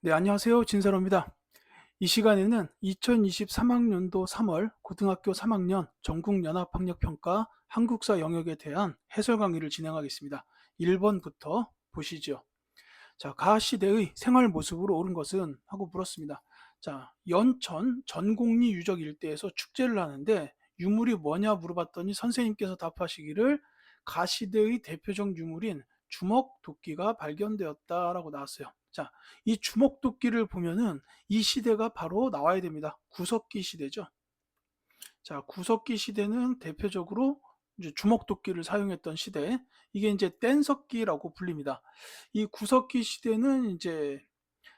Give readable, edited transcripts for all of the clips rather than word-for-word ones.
네, 안녕하세요. 진서로입니다. 이 시간에는 2023학년도 3월 고등학교 3학년 전국연합학력평가 한국사 영역에 대한 해설 강의를 진행하겠습니다. 1번부터 보시죠. 자, 가시대의 생활 모습으로 옳은 것은? 하고 물었습니다. 자, 연천 전곡리 유적 일대에서 축제를 하는데 유물이 뭐냐 물어봤더니 선생님께서 답하시기를 가시대의 대표적 유물인 주먹도끼가 발견되었다라고 나왔어요. 자, 이 주먹도끼를 보면은 이 시대가 바로 나와야 됩니다. 구석기 시대죠. 자, 구석기 시대는 대표적으로 이제 주먹도끼를 사용했던 시대. 이게 이제 뗀석기라고 불립니다. 이 구석기 시대는 이제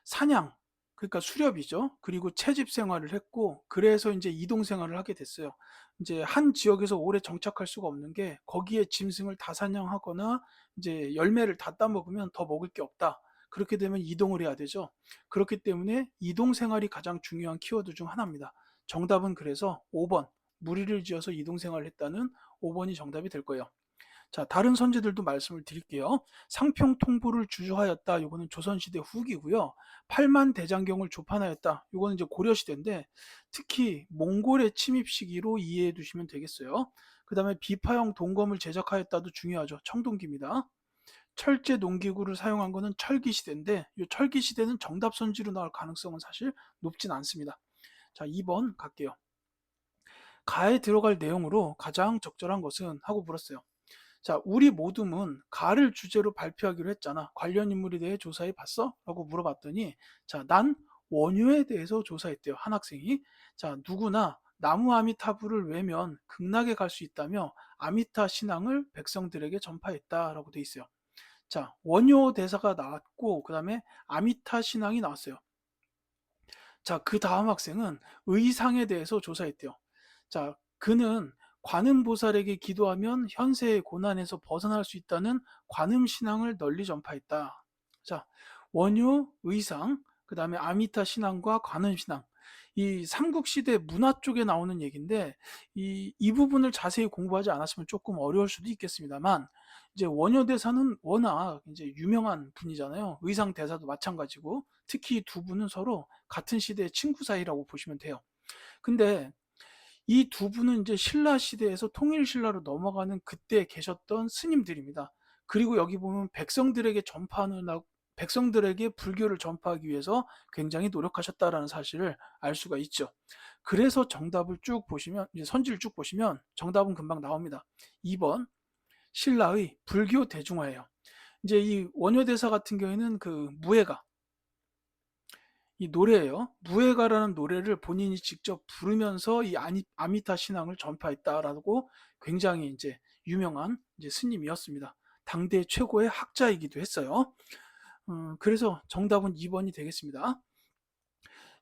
사냥, 그러니까 수렵이죠. 그리고 채집 생활을 했고, 그래서 이제 이동 생활을 하게 됐어요. 이제 한 지역에서 오래 정착할 수가 없는 게 거기에 짐승을 다 사냥하거나 이제 열매를 다 따먹으면 더 먹을 게 없다. 그렇게 되면 이동을 해야 되죠. 그렇기 때문에 이동 생활이 가장 중요한 키워드 중 하나입니다. 정답은 그래서 5번. 무리를 지어서 이동 생활을 했다는 5번이 정답이 될 거예요. 자, 다른 선지들도 말씀을 드릴게요. 상평통보를 주저하였다. 요거는 조선시대 후기고요. 팔만 대장경을 조판하였다. 요거는 이제 고려시대인데 특히 몽골의 침입 시기로 이해해 두시면 되겠어요. 그 다음에 비파형 동검을 제작하였다도 중요하죠. 청동기입니다. 철제 농기구를 사용한 거는 철기시대인데 이 철기시대는 정답 선지로 나올 가능성은 사실 높진 않습니다. 자, 2번 갈게요. 가에 들어갈 내용으로 가장 적절한 것은? 하고 물었어요. 자, 우리 모둠은 가를 주제로 발표하기로 했잖아. 관련 인물에 대해 조사해 봤어? 라고 물어봤더니, 자, 난 원효에 대해서 조사했대요. 한 학생이. 자, 누구나 나무 아미타불을 외면 극락에 갈 수 있다며 아미타 신앙을 백성들에게 전파했다라고 돼 있어요. 자, 원효 대사가 나왔고, 그 다음에 아미타 신앙이 나왔어요. 자, 그 다음 학생은 의상에 대해서 조사했대요. 자, 그는 관음보살에게 기도하면 현세의 고난에서 벗어날 수 있다는 관음신앙을 널리 전파했다. 자, 원효, 의상, 그 다음에 아미타 신앙과 관음신앙. 이 삼국시대 문화 쪽에 나오는 얘기인데, 이 부분을 자세히 공부하지 않았으면 조금 어려울 수도 있겠습니다만, 이제 원효 대사는 워낙 이제 유명한 분이잖아요. 의상 대사도 마찬가지고, 특히 이 두 분은 서로 같은 시대의 친구 사이라고 보시면 돼요. 근데 이 두 분은 이제 신라 시대에서 통일 신라로 넘어가는 그때 계셨던 스님들입니다. 그리고 여기 보면 백성들에게 불교를 전파하기 위해서 굉장히 노력하셨다라는 사실을 알 수가 있죠. 그래서 정답을 쭉 보시면, 이제 선지를 쭉 보시면 정답은 금방 나옵니다. 2번 신라의 불교 대중화예요. 이제 이 원효대사 같은 경우에는 그 무예가, 이 노래예요. 무예가라는 노래를 본인이 직접 부르면서 이 아미타 신앙을 전파했다라고 굉장히 이제 유명한 이제 스님이었습니다. 당대 최고의 학자이기도 했어요. 그래서 정답은 2번이 되겠습니다.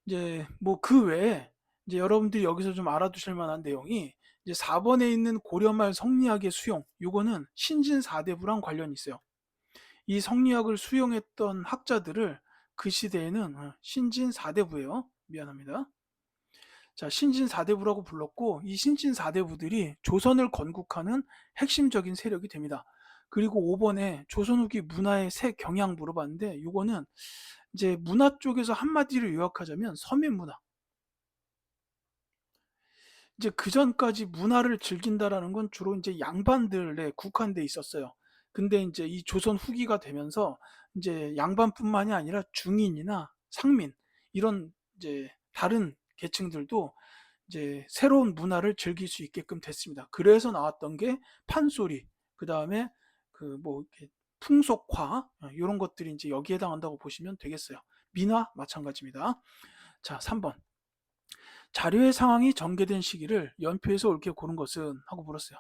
이제 뭐 그 외에 이제 여러분들이 여기서 좀 알아두실 만한 내용이 이제 4번에 있는 고려말 성리학의 수용, 요거는 신진 4대부랑 관련이 있어요. 이 성리학을 수용했던 학자들을 그 시대에는 신진 4대부예요. 미안합니다. 자, 신진 4대부라고 불렀고 이 신진 4대부들이 조선을 건국하는 핵심적인 세력이 됩니다. 그리고 5번에 조선 후기 문화의 새 경향 물어봤는데 이거는 이제 문화 쪽에서 한마디로 요약하자면 서민 문화. 이제 그전까지 문화를 즐긴다라는 건 주로 이제 양반들에 국한돼 있었어요. 근데 이제 이 조선 후기가 되면서 이제 양반뿐만이 아니라 중인이나 상민 이런 이제 다른 계층들도 이제 새로운 문화를 즐길 수 있게끔 됐습니다. 그래서 나왔던 게 판소리, 그 다음에 그 뭐 풍속화 이런 것들이 이제 여기에 해당한다고 보시면 되겠어요. 민화 마찬가지입니다. 자, 3번. 자료의 상황이 전개된 시기를 연표에서 옳게 고른 것은? 하고 물었어요.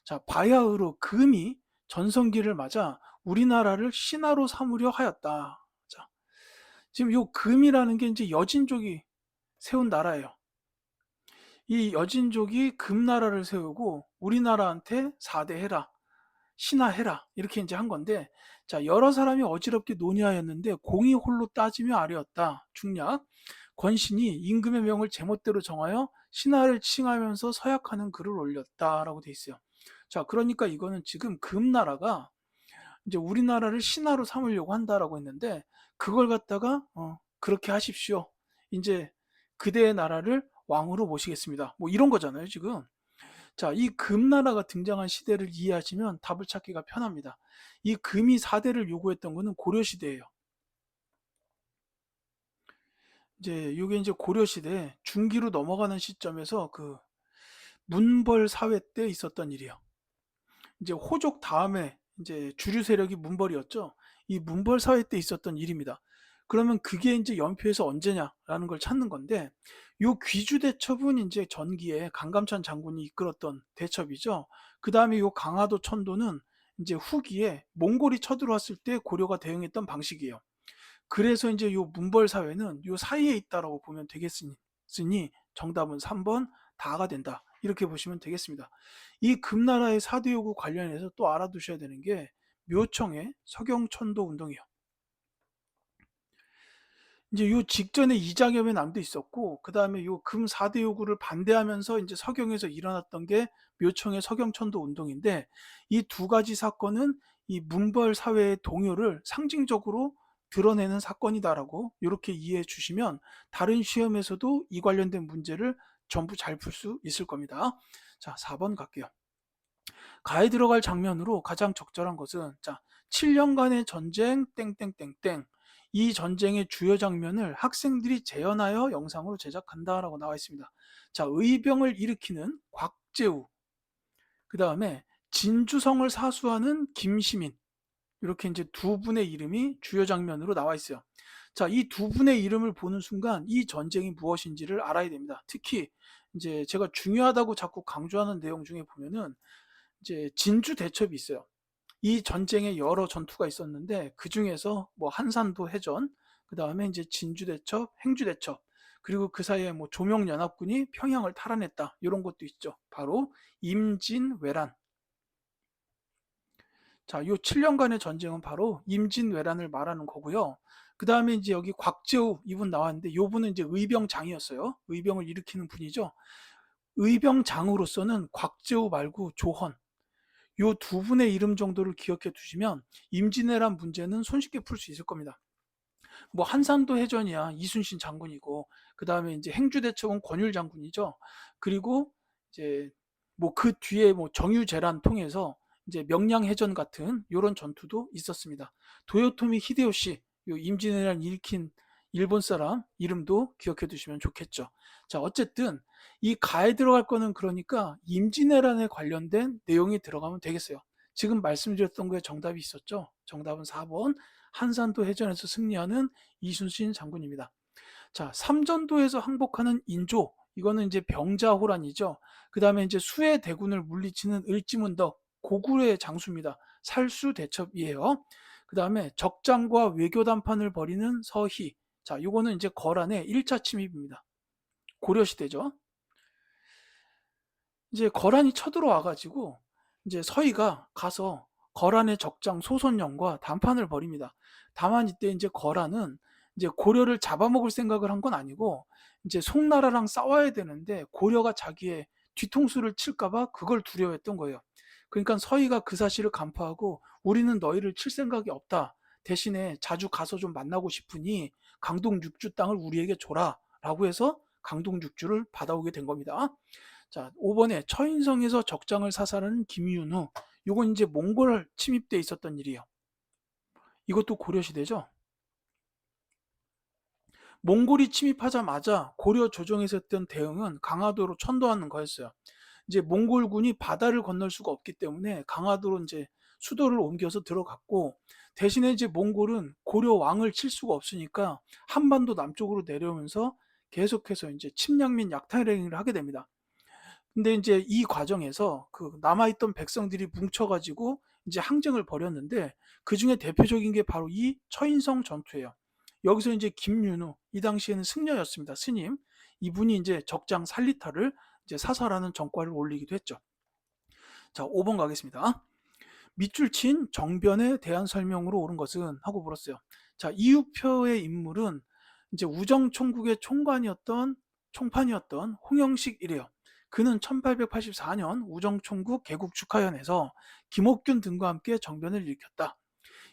자, 바야흐로 금이 전성기를 맞아 우리나라를 신하로 삼으려 하였다. 자, 지금 요 금이라는 게 이제 여진족이 세운 나라예요. 이 여진족이 금나라를 세우고 우리나라한테 4대 해라, 신하해라 이렇게 이제 한 건데, 자, 여러 사람이 어지럽게 논의하였는데 공이 홀로 따지며 아뢰었다. 중략. 권신이 임금의 명을 제멋대로 정하여 신하를 칭하면서 서약하는 글을 올렸다라고 돼 있어요. 자, 그러니까 이거는 지금 금나라가 이제 우리나라를 신하로 삼으려고 한다라고 했는데 그걸 갖다가 그렇게 하십시오. 이제 그대의 나라를 왕으로 모시겠습니다. 뭐 이런 거잖아요, 지금. 자, 이 금나라가 등장한 시대를 이해하시면 답을 찾기가 편합니다. 이 금이 4대를 요구했던 거는 고려시대예요. 이제 이게 이제 고려시대 중기로 넘어가는 시점에서 그 문벌 사회 때 있었던 일이에요. 이제 호족 다음에 이제 주류 세력이 문벌이었죠. 이 문벌 사회 때 있었던 일입니다. 그러면 그게 이제 연표에서 언제냐라는 걸 찾는 건데, 요 귀주 대첩은 이제 전기에 강감찬 장군이 이끌었던 대첩이죠. 그 다음에 요 강화도 천도는 이제 후기에 몽골이 쳐들어왔을 때 고려가 대응했던 방식이에요. 그래서 이제 요 문벌 사회는 요 사이에 있다라고 보면 되겠으니 정답은 3번 다가 된다. 이렇게 보시면 되겠습니다. 이 금나라의 사대 요구 관련해서 또 알아두셔야 되는 게 묘청의 서경천도 운동이에요. 이제 요 직전에 이장협의 남도 있었고, 그 다음에 요 금 4대 요구를 반대하면서 이제 서경에서 일어났던 게 묘청의 서경천도 운동인데, 이 두 가지 사건은 이 문벌 사회의 동요를 상징적으로 드러내는 사건이다라고 이렇게 이해해 주시면 다른 시험에서도 이 관련된 문제를 전부 잘 풀 수 있을 겁니다. 자, 4번 갈게요. 가에 들어갈 장면으로 가장 적절한 것은, 자, 7년간의 전쟁 땡땡땡땡, 이 전쟁의 주요 장면을 학생들이 재현하여 영상으로 제작한다라고 나와 있습니다. 자, 의병을 일으키는 곽재우, 그 다음에 진주성을 사수하는 김시민, 이렇게 이제 두 분의 이름이 주요 장면으로 나와 있어요. 자, 이 두 분의 이름을 보는 순간 이 전쟁이 무엇인지를 알아야 됩니다. 특히 이제 제가 중요하다고 자꾸 강조하는 내용 중에 보면은 이제 진주 대첩이 있어요. 이 전쟁에 여러 전투가 있었는데 그 중에서 뭐 한산도 해전, 그 다음에 이제 진주 대첩, 행주 대첩, 그리고 그 사이에 뭐 조명연합군이 평양을 탈환했다, 이런 것도 있죠. 바로 임진왜란. 자, 요 7년간의 전쟁은 바로 임진왜란을 말하는 거고요. 그 다음에 이제 여기 곽재우 이분 나왔는데, 요 분은 이제 의병장이었어요. 의병을 일으키는 분이죠. 의병장으로서는 곽재우 말고 조헌, 요 두 분의 이름 정도를 기억해 두시면 임진왜란 문제는 손쉽게 풀 수 있을 겁니다. 뭐 한산도 해전이야 이순신 장군이고, 그 다음에 이제 행주대첩은 권율 장군이죠. 그리고 이제 뭐 그 뒤에 뭐 정유재란 통해서 이제 명량해전 같은 요런 전투도 있었습니다. 도요토미 히데요시, 요 임진왜란 일으킨 일본 사람 이름도 기억해 두시면 좋겠죠. 자, 어쨌든 이 가에 들어갈 거는 그러니까 임진왜란에 관련된 내용이 들어가면 되겠어요. 지금 말씀드렸던 거에 정답이 있었죠. 정답은 4번 한산도 해전에서 승리하는 이순신 장군입니다. 자, 삼전도에서 항복하는 인조, 이거는 이제 병자호란이죠. 그 다음에 이제 수의 대군을 물리치는 을지문덕, 고구려의 장수입니다. 살수대첩이에요. 그 다음에 적장과 외교 담판을 벌이는 서희. 자, 요거는 이제 거란의 1차 침입입니다. 고려시대죠. 이제 거란이 쳐들어와 가지고 이제 서희가 가서 거란의 적장 소손영과談판을 벌입니다. 다만 이때 이제 거란은 이제 고려를 잡아먹을 생각을 한 건 아니고 이제 송나라랑 싸워야 되는데 고려가 자기의 뒤통수를 칠까 봐 그걸 두려워했던 거예요. 그러니까 서희가 그 사실을 간파하고 우리는 너희를 칠 생각이 없다. 대신에 자주 가서 좀 만나고 싶으니 강동 6주 땅을 우리에게 줘라. 라고 해서 강동 6주를 받아오게 된 겁니다. 자, 5번에 처인성에서 적장을 사살하는 김윤후. 요건 이제 몽골 침입 때 있었던 일이에요. 이것도 고려시대죠. 몽골이 침입하자마자 고려 조정에서 했던 대응은 강화도로 천도하는 거였어요. 이제 몽골군이 바다를 건널 수가 없기 때문에 강화도로 이제 수도를 옮겨서 들어갔고, 대신에 이제 몽골은 고려 왕을 칠 수가 없으니까 한반도 남쪽으로 내려오면서 계속해서 이제 침략 및 약탈 행위를 하게 됩니다. 근데 이제 이 과정에서 그 남아있던 백성들이 뭉쳐가지고 이제 항쟁을 벌였는데, 그 중에 대표적인 게 바로 이 처인성 전투예요. 여기서 이제 김윤우, 이 당시에는 승려였습니다. 스님. 이분이 이제 적장 살리타를 이제 사살하는 전과를 올리기도 했죠. 자, 5번 가겠습니다. 밑줄 친 정변에 대한 설명으로 옳은 것은 하고 물었어요. 자, 이유표의 인물은 이제 우정총국의 총판이었던 홍영식이래요. 그는 1884년 우정총국 개국 축하연에서 김옥균 등과 함께 정변을 일으켰다.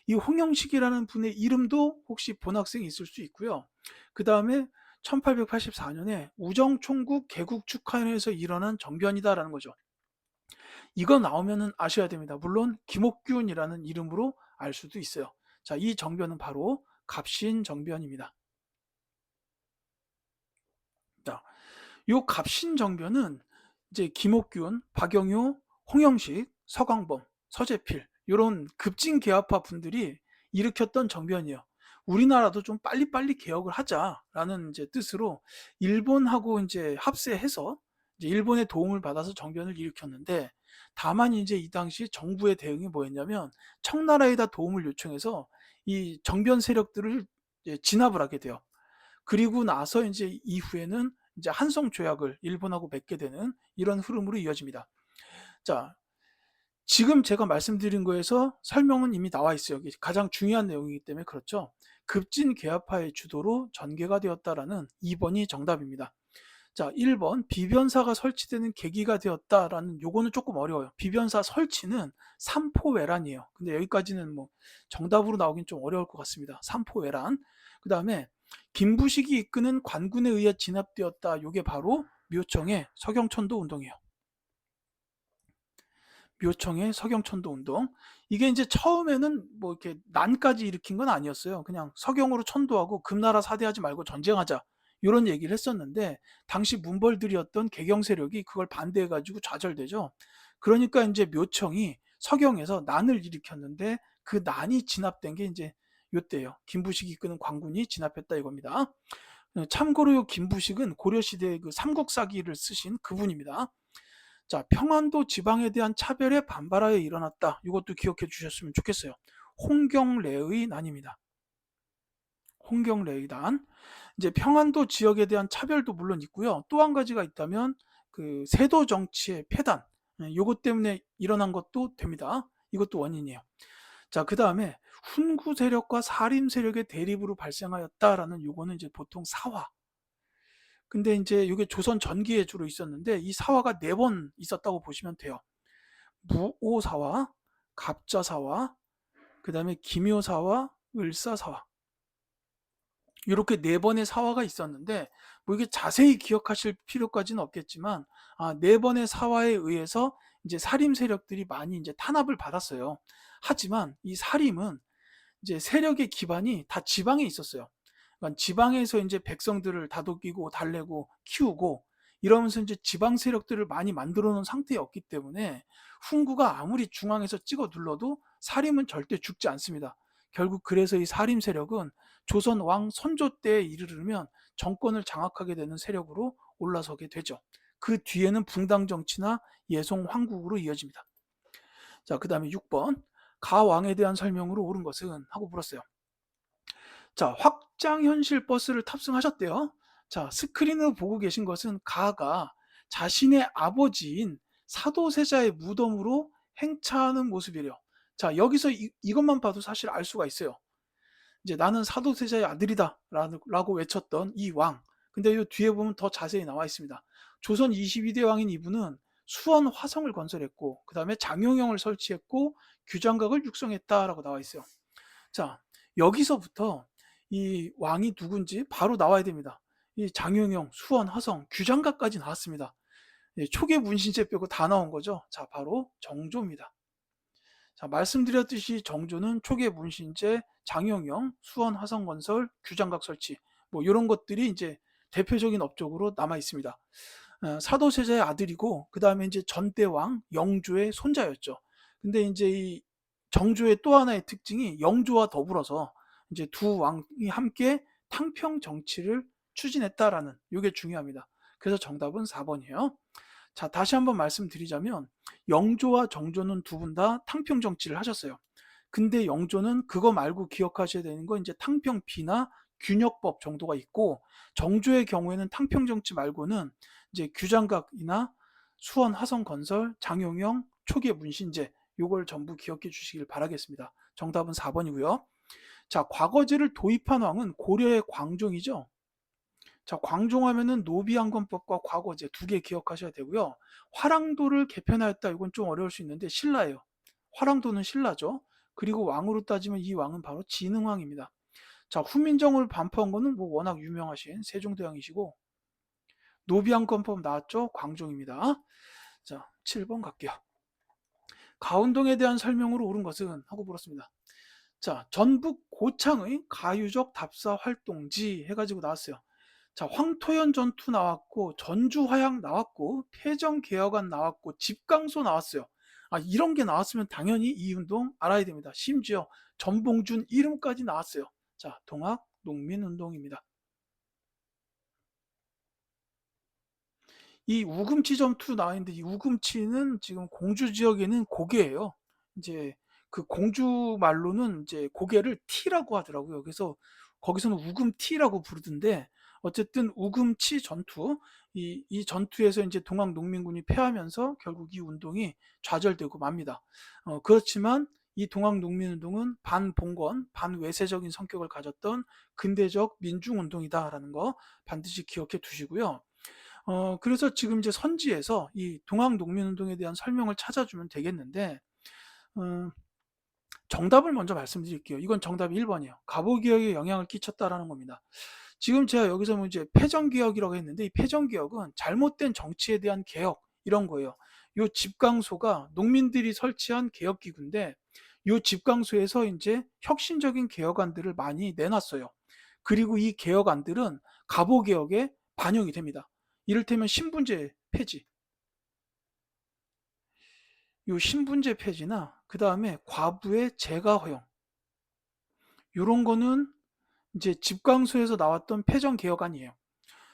이 홍영식이라는 분의 이름도 혹시 본 학생이 있을 수 있고요. 그 다음에 1884년에 우정총국 개국 축하회에서 일어난 정변이다라는 거죠. 이거 나오면은 아셔야 됩니다. 물론 김옥균이라는 이름으로 알 수도 있어요. 자, 이 정변은 바로 갑신정변입니다. 자, 요 갑신정변은 이제 김옥균, 박영효, 홍영식, 서광범, 서재필 요런 급진개화파 분들이 일으켰던 정변이에요. 우리나라도 좀 빨리빨리 개혁을 하자라는 이제 뜻으로 일본하고 이제 합세해서 이제 일본의 도움을 받아서 정변을 일으켰는데, 다만 이제 이 당시 정부의 대응이 뭐였냐면 청나라에다 도움을 요청해서 이 정변 세력들을 이제 진압을 하게 돼요. 그리고 나서 이제 이후에는 이제 한성 조약을 일본하고 맺게 되는 이런 흐름으로 이어집니다. 자, 지금 제가 말씀드린 거에서 설명은 이미 나와 있어요. 이게 가장 중요한 내용이기 때문에 그렇죠. 급진 개화파의 주도로 전개가 되었다라는 2번이 정답입니다. 자, 1번 비변사가 설치되는 계기가 되었다라는 요거는 조금 어려워요. 비변사 설치는 삼포외란이에요. 근데 여기까지는 뭐 정답으로 나오긴 좀 어려울 것 같습니다. 삼포외란. 그 다음에 김부식이 이끄는 관군에 의해 진압되었다. 요게 바로 묘청의 서경천도 운동이에요. 묘청의 서경천도 운동. 이게 이제 처음에는 뭐 이렇게 난까지 일으킨 건 아니었어요. 그냥 서경으로 천도하고 금나라 사대하지 말고 전쟁하자, 이런 얘기를 했었는데 당시 문벌들이었던 개경 세력이 그걸 반대해가지고 좌절되죠. 그러니까 이제 묘청이 서경에서 난을 일으켰는데 그 난이 진압된 게 이제 요때예요. 김부식이 이끄는 광군이 진압했다 이겁니다. 참고로 요 김부식은 고려시대의 그 삼국사기를 쓰신 그분입니다. 자, 평안도 지방에 대한 차별에 반발하여 일어났다. 이것도 기억해 주셨으면 좋겠어요. 홍경래의 난입니다. 홍경래의 난. 이제 평안도 지역에 대한 차별도 물론 있고요. 또 한 가지가 있다면 그 세도 정치의 폐단. 이것 때문에 일어난 것도 됩니다. 이것도 원인이에요. 자, 그 다음에 훈구 세력과 사림 세력의 대립으로 발생하였다라는 요거는 이제 보통 사화. 근데 이제 이게 조선 전기에 주로 있었는데 이 사화가 4번 있었다고 보시면 돼요. 무오사화, 갑자사화, 그 다음에 기묘사화, 을사사화. 이렇게 4번의 사화가 있었는데 뭐 이게 자세히 기억하실 필요까지는 없겠지만 4번의 사화에 의해서 이제 사림 세력들이 많이 이제 탄압을 받았어요. 하지만 이 사림은 이제 세력의 기반이 다 지방에 있었어요. 그러니까 지방에서 이제 백성들을 다독이고 달래고 키우고 이러면서 이제 지방 세력들을 많이 만들어 놓은 상태였기 때문에 훈구가 아무리 중앙에서 찍어 눌러도 사림은 절대 죽지 않습니다. 결국 그래서 이 사림 세력은 조선 왕 선조 때에 이르르면 정권을 장악하게 되는 세력으로 올라서게 되죠. 그 뒤에는 붕당 정치나 예송 황국으로 이어집니다. 자, 그 다음에 6번 가왕에 대한 설명으로 옳은 것은 하고 물었어요. 자, 확장현실 버스를 탑승하셨대요. 자, 스크린으로 보고 계신 것은 가가 자신의 아버지인 사도세자의 무덤으로 행차하는 모습이래요. 자, 여기서 이것만 봐도 사실 알 수가 있어요. 이제 나는 사도세자의 아들이다 라고 외쳤던 이 왕. 근데 이 뒤에 보면 더 자세히 나와 있습니다. 조선 22대 왕인 이분은 수원 화성을 건설했고 그 다음에 장영영을 설치했고 규장각을 육성했다라고 나와 있어요. 자, 여기서부터 이 왕이 누군지 바로 나와야 됩니다. 이 장영영, 수원, 화성, 규장각까지 나왔습니다. 예, 초계 문신제 빼고 다 나온 거죠. 자, 바로 정조입니다. 자, 말씀드렸듯이 정조는 초계 문신제, 장영영, 수원 화성건설, 규장각 설치 뭐 이런 것들이 이제 대표적인 업적으로 남아 있습니다. 사도세자의 아들이고 그 다음에 이제 전대왕 영조의 손자였죠. 근데 이제 이 정조의 또 하나의 특징이 영조와 더불어서 이제 두 왕이 함께 탕평 정치를 추진했다라는 이게 중요합니다. 그래서 정답은 4번이에요. 자, 다시 한번 말씀드리자면 영조와 정조는 두 분 다 탕평 정치를 하셨어요. 근데 영조는 그거 말고 기억하셔야 되는 건 이제 탕평비나 균역법 정도가 있고, 정조의 경우에는 탕평 정치 말고는 이제 규장각이나 수원 화성건설, 장영영, 초계 문신제 요걸 전부 기억해 주시길 바라겠습니다. 정답은 4번이고요. 자, 과거제를 도입한 왕은 고려의 광종이죠. 자, 광종하면은 노비양건법과 과거제 두 개 기억하셔야 되고요. 화랑도를 개편하였다. 이건 좀 어려울 수 있는데 신라예요. 화랑도는 신라죠. 그리고 왕으로 따지면 이 왕은 바로 진흥왕입니다. 자, 후민정음을 반포한 거는 뭐 워낙 유명하신 세종대왕이시고, 노비왕권법 나왔죠? 광종입니다. 자, 7번 갈게요. 가운동에 대한 설명으로 옳은 것은 하고 물었습니다. 자, 전북 고창의 가유적 답사 활동지 해가지고 나왔어요. 자, 황토현 전투 나왔고, 전주화양 나왔고, 패정개혁안 나왔고, 집강소 나왔어요. 아, 이런 게 나왔으면 당연히 이 운동 알아야 됩니다. 심지어 전봉준 이름까지 나왔어요. 자, 동학 농민운동입니다. 이 우금치 전투 나와 있는데 이 우금치는 지금 공주 지역에는 고개예요. 이제 그 공주 말로는 이제 고개를 티라고 하더라고요. 그래서 거기서는 우금티라고 부르던데 어쨌든 우금치 전투 이 전투에서 이제 동학 농민군이 패하면서 결국 이 운동이 좌절되고 맙니다. 그렇지만 이 동학 농민운동은 반봉건, 반외세적인 성격을 가졌던 근대적 민중운동이다라는 거 반드시 기억해 두시고요. 그래서 지금 이제 선지에서 이 동학 농민운동에 대한 설명을 찾아주면 되겠는데, 어, 정답을 먼저 말씀드릴게요. 이건 정답이 1번이에요. 갑오개혁에 영향을 끼쳤다라는 겁니다. 지금 제가 여기서 뭐 이제 패정개혁이라고 했는데, 이 패정개혁은 잘못된 정치에 대한 개혁, 이런 거예요. 요 집강소가 농민들이 설치한 개혁기구인데, 요 집강소에서 이제 혁신적인 개혁안들을 많이 내놨어요. 그리고 이 개혁안들은 갑오개혁에 반영이 됩니다. 이를테면 신분제 폐지, 요 신분제 폐지나 그 다음에 과부의 재가 허용, 요런 거는 이제 집광소에서 나왔던 패전 개혁안이에요.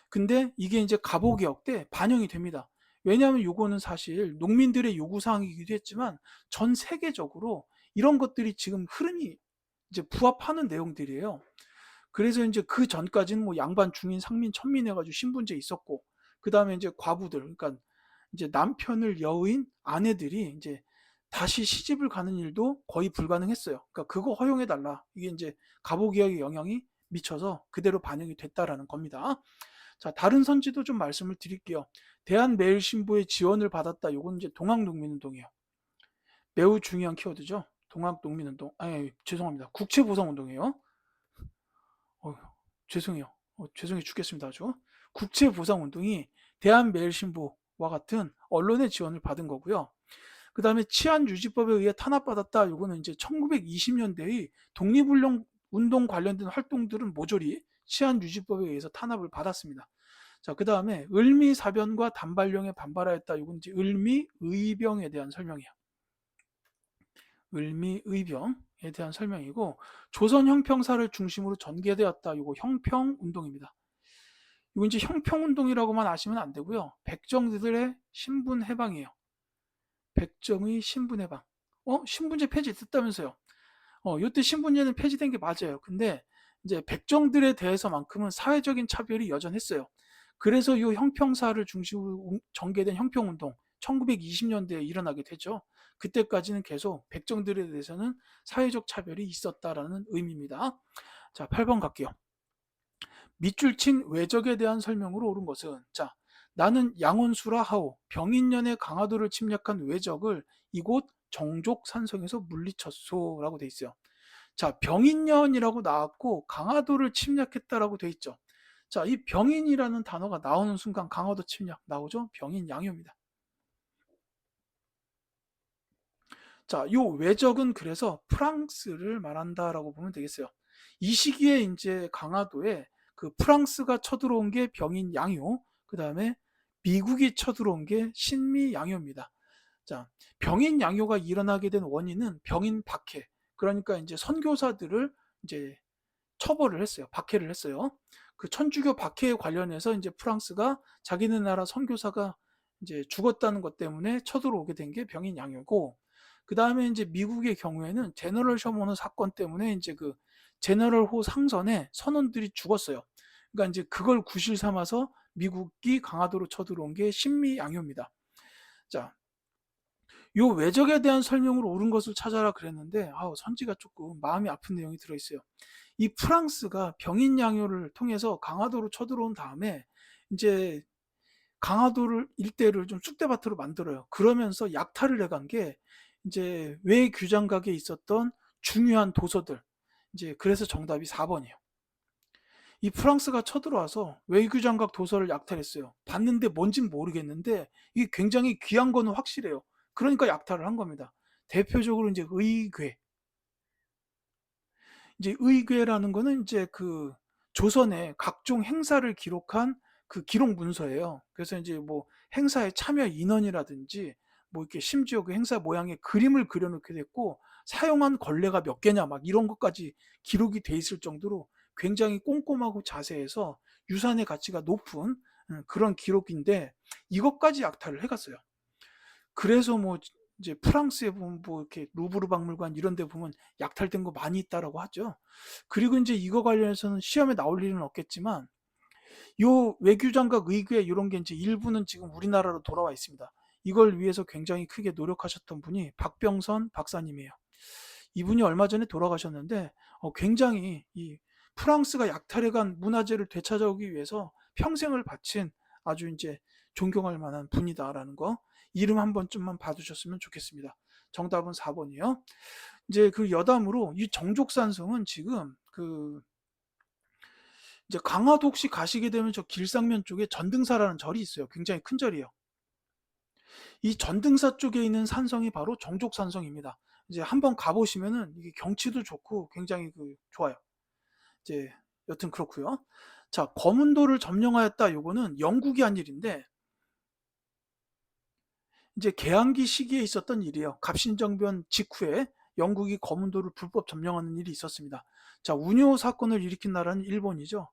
근데 이게 이제 갑오개혁 때 반영이 됩니다. 왜냐하면 요거는 사실 농민들의 요구사항이기도 했지만 전 세계적으로 이런 것들이 지금 흐름이 이제 부합하는 내용들이에요. 그래서 이제 그 전까지는 뭐 양반, 중인, 상민, 천민 해가지고 신분제 있었고, 그 다음에 이제 과부들, 그러니까 이제 남편을 여인 아내들이 이제 다시 시집을 가는 일도 거의 불가능했어요. 그러니까 그거 허용해달라. 이게 이제 갑오개혁의 영향이 미쳐서 그대로 반영이 됐다라는 겁니다. 자, 다른 선지도 좀 말씀을 드릴게요. 대한매일신보의 지원을 받았다. 요건 이제 동학농민운동이에요. 매우 중요한 키워드죠. 동학농민운동. 아니, 죄송합니다. 국채보상운동이에요. 어, 죄송해요. 죄송해 죽겠습니다. 아주. 국채보상운동이 대한매일신보와 같은 언론의 지원을 받은 거고요. 그 다음에 치안유지법에 의해 탄압받았다. 요거는 이제 1920년대의 독립운동 관련된 활동들은 모조리 치안유지법에 의해서 탄압을 받았습니다. 자, 그 다음에 을미사변과 단발령에 반발하였다. 요건 이제 을미의병에 대한 설명이에요. 을미의병에 대한 설명이고, 조선 형평사를 중심으로 전개되었다. 요거 형평운동입니다. 이거 이제 형평운동이라고만 아시면 안 되고요. 백정들의 신분 해방이에요. 백정의 신분 해방. 신분제 폐지됐다면서요. 요때 신분제는 폐지된 게 맞아요. 근데 이제 백정들에 대해서만큼은 사회적인 차별이 여전했어요. 그래서 이 형평사를 중심으로 전개된 형평운동 1920년대에 일어나게 되죠. 그때까지는 계속 백정들에 대해서는 사회적 차별이 있었다라는 의미입니다. 자, 8번 갈게요. 밑줄 친 외적에 대한 설명으로 옳은 것은, 자, 나는 양원수라 하오 병인년의 강화도를 침략한 외적을 이곳 정족산성에서 물리쳤소 라고 돼 있어요. 자, 병인년이라고 나왔고 강화도를 침략했다라고 돼 있죠. 자, 이 병인이라는 단어가 나오는 순간 강화도 침략 나오죠. 병인 양요입니다. 자, 요 외적은 그래서 프랑스를 말한다라고 보면 되겠어요. 이 시기에 이제 강화도에 그 프랑스가 쳐들어온 게 병인 양요, 그 다음에 미국이 쳐들어온 게 신미 양요입니다. 자, 병인 양요가 일어나게 된 원인은 병인 박해, 그러니까 이제 선교사들을 이제 처벌을 했어요. 박해를 했어요. 그 천주교 박해에 관련해서 이제 프랑스가 자기네 나라 선교사가 이제 죽었다는 것 때문에 쳐들어오게 된 게 병인 양요고, 그 다음에 이제 미국의 경우에는 제너럴 셔먼 사건 때문에 이제 그 제너럴 호 상선에 선원들이 죽었어요. 그러니까 이제 그걸 구실 삼아서 미국이 강화도로 쳐들어온 게 신미 양요입니다. 자, 요 외적에 대한 설명으로 옳은 것을 찾아라 그랬는데 선지가 조금 마음이 아픈 내용이 들어있어요. 이 프랑스가 병인 양요를 통해서 강화도로 쳐들어온 다음에 이제 강화도를 일대를 좀 쑥대밭으로 만들어요. 그러면서 약탈을 해간 게 이제 외 규장각에 있었던 중요한 도서들. 이제 그래서 정답이 4번이에요. 이 프랑스가 쳐들어와서 외교장각 도서를 약탈했어요. 봤는데 뭔진 모르겠는데 이게 굉장히 귀한 거는 확실해요. 그러니까 약탈을 한 겁니다. 대표적으로 이제 의궤. 이제 의궤라는 거는 이제 그 조선의 각종 행사를 기록한 그 기록 문서예요. 그래서 이제 뭐 행사에 참여 인원이라든지 뭐 이렇게 심지어 그 행사 모양의 그림을 그려놓게 됐고 사용한 걸레가 몇 개냐 막 이런 것까지 기록이 돼 있을 정도로 굉장히 꼼꼼하고 자세해서 유산의 가치가 높은 그런 기록인데 이것까지 약탈을 해갔어요. 그래서 뭐 이제 프랑스에 보면 뭐 이렇게 루브르 박물관 이런 데 보면 약탈된 거 많이 있다라고 하죠. 그리고 이제 이거 관련해서는 시험에 나올 일은 없겠지만 요 외교장각 의궤 이런 게 이제 일부는 지금 우리나라로 돌아와 있습니다. 이걸 위해서 굉장히 크게 노력하셨던 분이 박병선 박사님이에요. 이분이 얼마 전에 돌아가셨는데 굉장히 이 프랑스가 약탈해간 문화재를 되찾아오기 위해서 평생을 바친 아주 이제 존경할 만한 분이다라는 거 이름 한 번쯤만 봐두셨으면 좋겠습니다. 정답은 4번이요. 이제 그 여담으로 이 정족산성은 지금 그 이제 강화도 혹시 가시게 되면 저 길상면 쪽에 전등사라는 절이 있어요. 굉장히 큰 절이에요. 이 전등사 쪽에 있는 산성이 바로 정족산성입니다. 이제 한번 가보시면은 이게 경치도 좋고 굉장히 그 좋아요. 이제 여튼 그렇고요. 자, 거문도를 점령하였다. 요거는 영국이 한 일인데 이제 개항기 시기에 있었던 일이에요. 갑신정변 직후에 영국이 거문도를 불법 점령하는 일이 있었습니다. 자, 운요 사건을 일으킨 나라는 일본이죠.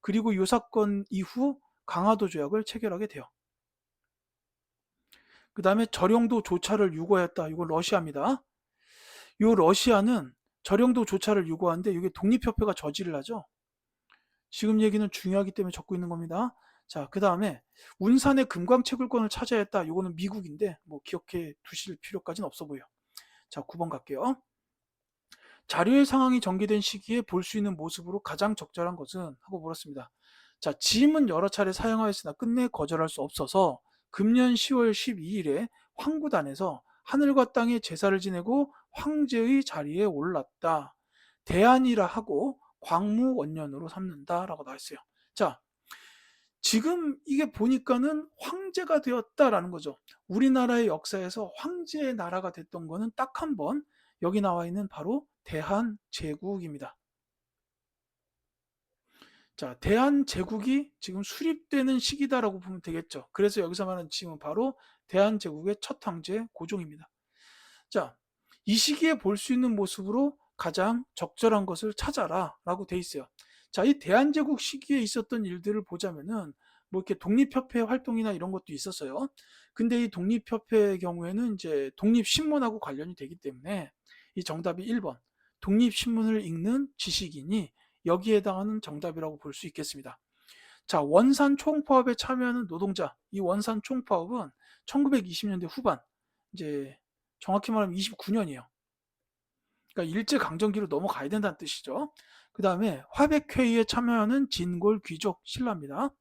그리고 이 사건 이후 강화도 조약을 체결하게 돼요. 그 다음에 절영도 조차를 유고했다. 이거 러시아입니다. 이 러시아는 절영도 조차를 유고하는데 이게 독립협회가 저지를 하죠. 지금 얘기는 중요하기 때문에 적고 있는 겁니다. 자, 그 다음에 운산의 금광채굴권을 차지했다. 이거는 미국인데 뭐 기억해 두실 필요까지는 없어 보여. 자, 9번 갈게요. 자료의 상황이 전개된 시기에 볼 수 있는 모습으로 가장 적절한 것은 하고 물었습니다. 자, 짐은 여러 차례 사용하였으나 끝내 거절할 수 없어서 금년 10월 12일에 황구단에서 하늘과 땅의 제사를 지내고 황제의 자리에 올랐다. 대안이라 하고 광무원년으로 삼는다라고 나와 있어요. 자, 지금 이게 보니까는 황제가 되었다라는 거죠. 우리나라의 역사에서 황제의 나라가 됐던 거는 딱 한 번, 여기 나와 있는 바로 대한제국입니다. 자, 대한제국이 지금 수립되는 시기다라고 보면 되겠죠. 그래서 여기서 말하는 지금은 바로 대한제국의 첫 황제 고종입니다. 자, 이 시기에 볼 수 있는 모습으로 가장 적절한 것을 찾아라 라고 돼 있어요. 자, 이 대한제국 시기에 있었던 일들을 보자면은 뭐 이렇게 독립협회 활동이나 이런 것도 있었어요. 근데 이 독립협회의 경우에는 이제 독립신문하고 관련이 되기 때문에 이 정답이 1번. 독립신문을 읽는 지식인이 여기에 해당하는 정답이라고 볼 수 있겠습니다. 자, 원산 총파업에 참여하는 노동자. 이 원산 총파업은 1920년대 후반, 이제 정확히 말하면 29년이에요. 그러니까 일제강점기로 넘어가야 된다는 뜻이죠. 그 다음에 화백회의에 참여하는 진골 귀족 신라입니다.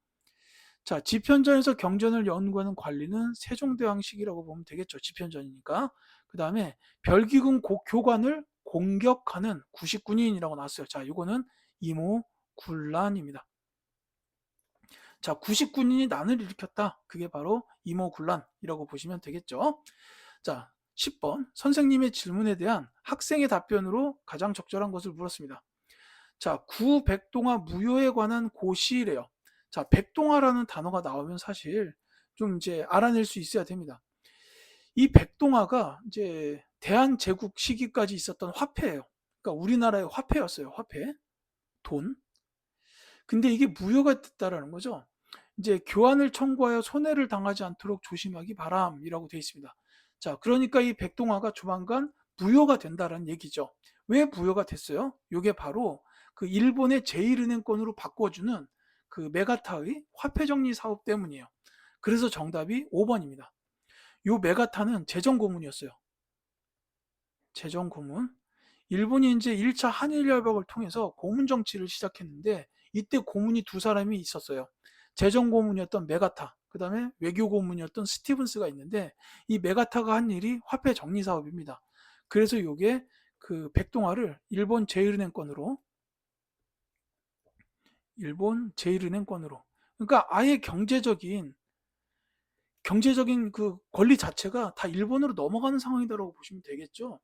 자, 집현전에서 경전을 연구하는 관리는 세종대왕식이라고 보면 되겠죠. 집현전이니까. 그 다음에 별기군 교관을 공격하는 구식군인이라고 나왔어요. 자, 이거는 이모군란입니다. 자, 구식군인이 난을 일으켰다. 그게 바로 이모군란이라고 보시면 되겠죠. 자, 10번 선생님의 질문에 대한 학생의 답변으로 가장 적절한 것을 물었습니다. 자, 구백동화 무효에 관한 고시래요. 자, 백동화라는 단어가 나오면 사실 좀 이제 알아낼 수 있어야 됩니다. 이 백동화가 이제 대한제국 시기까지 있었던 화폐예요. 그러니까 우리나라의 화폐였어요. 화폐, 돈. 근데 이게 무효가 됐다라는 거죠. 이제 교환을 청구하여 손해를 당하지 않도록 조심하기 바람이라고 되어 있습니다. 자, 그러니까 이 백동화가 조만간 무효가 된다는 얘기죠. 왜 무효가 됐어요? 이게 바로 그 일본의 제1은행권으로 바꿔주는 그 메가타의 화폐 정리 사업 때문이에요. 그래서 정답이 5번입니다. 이 메가타는 재정고문이었어요. 재정고문. 일본이 이제 1차 한일협약을 통해서 고문 정치를 시작했는데 이때 고문이 두 사람이 있었어요. 재정 고문이었던 메가타, 그 다음에 외교 고문이었던 스티븐스가 있는데 이 메가타가 한 일이 화폐 정리 사업입니다. 그래서 이게 그 백동화를 일본 제일은행권으로 그러니까 아예 경제적인 그 권리 자체가 다 일본으로 넘어가는 상황이다라고 보시면 되겠죠.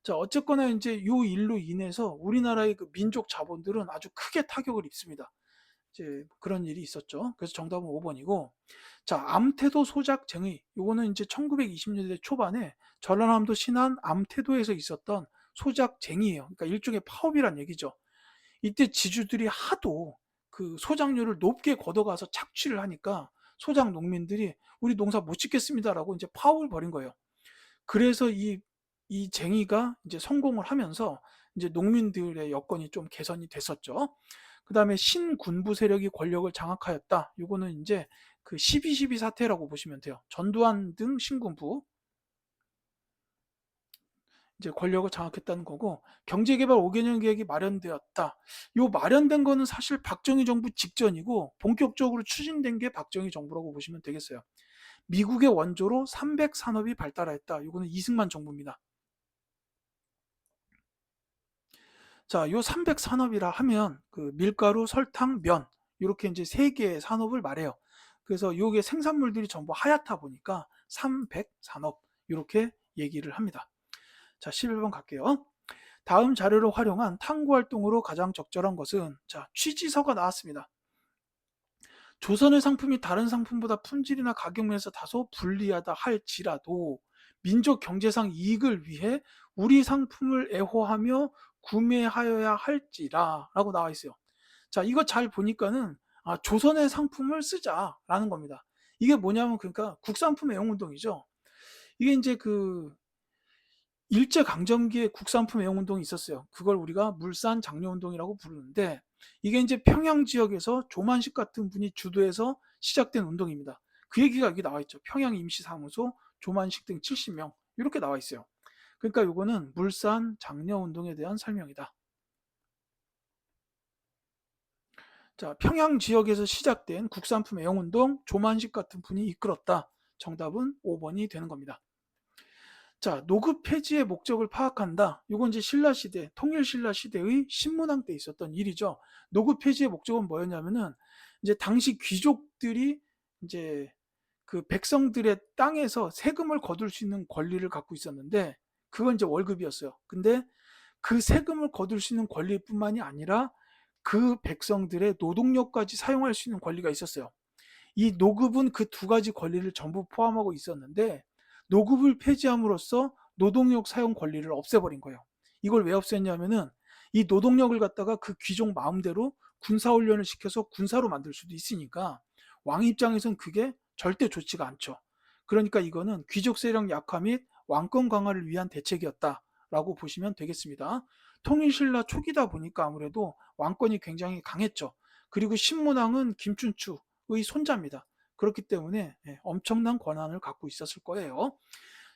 자, 어쨌거나 이제 요 일로 인해서 우리나라의 그 민족 자본들은 아주 크게 타격을 입습니다. 이제 그런 일이 있었죠. 그래서 정답은 5번이고, 자, 암태도 소작 쟁의. 요거는 이제 1920년대 초반에 전라남도 신안 암태도에서 있었던 소작 쟁의예요. 그러니까 일종의 파업이란 얘기죠. 이때 지주들이 하도 그 소작료를 높게 걷어가서 착취를 하니까 소작 농민들이 우리 농사 못 짓겠습니다라고 이제 파업을 벌인 거예요. 그래서 이 쟁의가 이제 성공을 하면서 이제 농민들의 여건이 좀 개선이 됐었죠. 그 다음에 신군부 세력이 권력을 장악하였다. 요거는 이제 그 12.12 사태라고 보시면 돼요. 전두환 등 신군부 이제 권력을 장악했다는 거고, 경제개발 5개년 계획이 마련되었다. 요 마련된 거는 사실 박정희 정부 직전이고 본격적으로 추진된 게 박정희 정부라고 보시면 되겠어요. 미국의 원조로 300 산업이 발달하였다. 이거는 이승만 정부입니다. 자, 요 300 산업이라 하면 그 밀가루, 설탕, 면 이렇게 이제 세 개의 산업을 말해요. 그래서 요게 생산물들이 전부 하얗다 보니까 300 산업 이렇게 얘기를 합니다. 자, 11번 갈게요. 다음 자료를 활용한 탐구 활동으로 가장 적절한 것은 자, 취지서가 나왔습니다. 조선의 상품이 다른 상품보다 품질이나 가격 면에서 다소 불리하다 할지라도 민족 경제상 이익을 위해 우리 상품을 애호하며 구매하여야 할지라 라고 나와 있어요. 자, 이거 잘 보니까는 조선의 상품을 쓰자라는 겁니다. 이게 뭐냐면 그러니까 국산품 애용운동이죠. 이게 이제 그 일제강점기에 국산품 애용운동이 있었어요. 그걸 우리가 물산 장려운동이라고 부르는데 이게 이제 평양 지역에서 조만식 같은 분이 주도해서 시작된 운동입니다. 그 얘기가 여기 나와 있죠. 평양 임시사무소 조만식 등 70명 이렇게 나와 있어요. 그러니까 이거는 물산 장려운동에 대한 설명이다. 자, 평양 지역에서 시작된 국산품 애용운동 조만식 같은 분이 이끌었다. 정답은 5번이 되는 겁니다. 자, 노급 폐지의 목적을 파악한다. 이건 이제 신라시대, 통일신라시대의 신문왕 때 있었던 일이죠. 노급 폐지의 목적은 뭐였냐면은 이제 당시 귀족들이 이제 그 백성들의 땅에서 세금을 거둘 수 있는 권리를 갖고 있었는데 그건 이제 월급이었어요. 근데 그 세금을 거둘 수 있는 권리뿐만이 아니라 그 백성들의 노동력까지 사용할 수 있는 권리가 있었어요. 이 노급은 그 두 가지 권리를 전부 포함하고 있었는데 노급을 폐지함으로써 노동력 사용 권리를 없애버린 거예요. 이걸 왜 없앴냐면은 이 노동력을 갖다가 그 귀족 마음대로 군사훈련을 시켜서 군사로 만들 수도 있으니까 왕 입장에선 그게 절대 좋지가 않죠. 그러니까 이거는 귀족 세력 약화 및 왕권 강화를 위한 대책이었다라고 보시면 되겠습니다. 통일신라 초기다 보니까 아무래도 왕권이 굉장히 강했죠. 그리고 신문왕은 김춘추의 손자입니다. 그렇기 때문에 엄청난 권한을 갖고 있었을 거예요.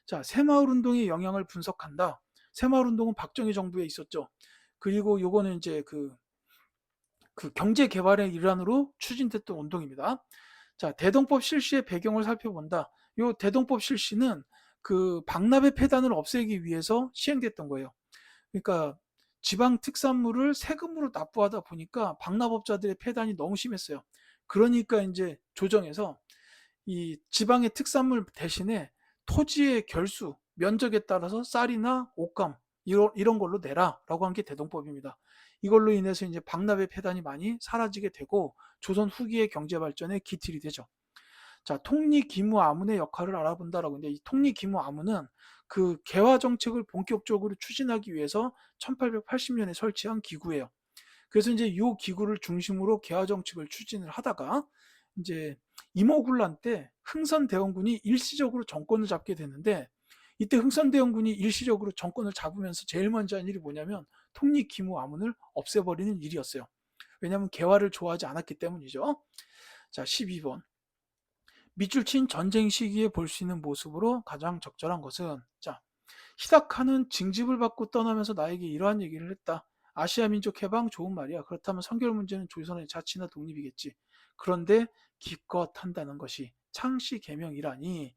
자, 새마을운동의 영향을 분석한다. 새마을운동은 박정희 정부에 있었죠. 그리고 요거는 이제 그 경제 개발의 일환으로 추진됐던 운동입니다. 자, 대동법 실시의 배경을 살펴본다. 요 대동법 실시는 그 박납의 폐단을 없애기 위해서 시행됐던 거예요. 그러니까 지방 특산물을 세금으로 납부하다 보니까 박납업자들의 폐단이 너무 심했어요. 그러니까 이제 조정해서 이 지방의 특산물 대신에 토지의 결수, 면적에 따라서 쌀이나 옷감 이런 걸로 내라라고 한 게 대동법입니다. 이걸로 인해서 이제 박납의 폐단이 많이 사라지게 되고 조선 후기의 경제 발전에 기틀이 되죠. 자, 통리기무아문의 역할을 알아본다라고 했는데 이 통리기무아문은 그 개화 정책을 본격적으로 추진하기 위해서 1880년에 설치한 기구예요. 그래서 이제 이 기구를 중심으로 개화 정책을 추진을 하다가 이제 임오군란 때 흥선대원군이 일시적으로 정권을 잡게 되는데 이때 흥선대원군이 일시적으로 정권을 잡으면서 제일 먼저 한 일이 뭐냐면 통리기무아문을 없애버리는 일이었어요. 왜냐하면 개화를 좋아하지 않았기 때문이죠. 자, 12번. 밑줄 친 전쟁 시기에 볼 수 있는 모습으로 가장 적절한 것은 자, 히다카는 징집을 받고 떠나면서 나에게 이러한 얘기를 했다. 아시아 민족 해방 좋은 말이야. 그렇다면 선결 문제는 조선의 자치나 독립이겠지. 그런데 기껏 한다는 것이 창씨 개명이라니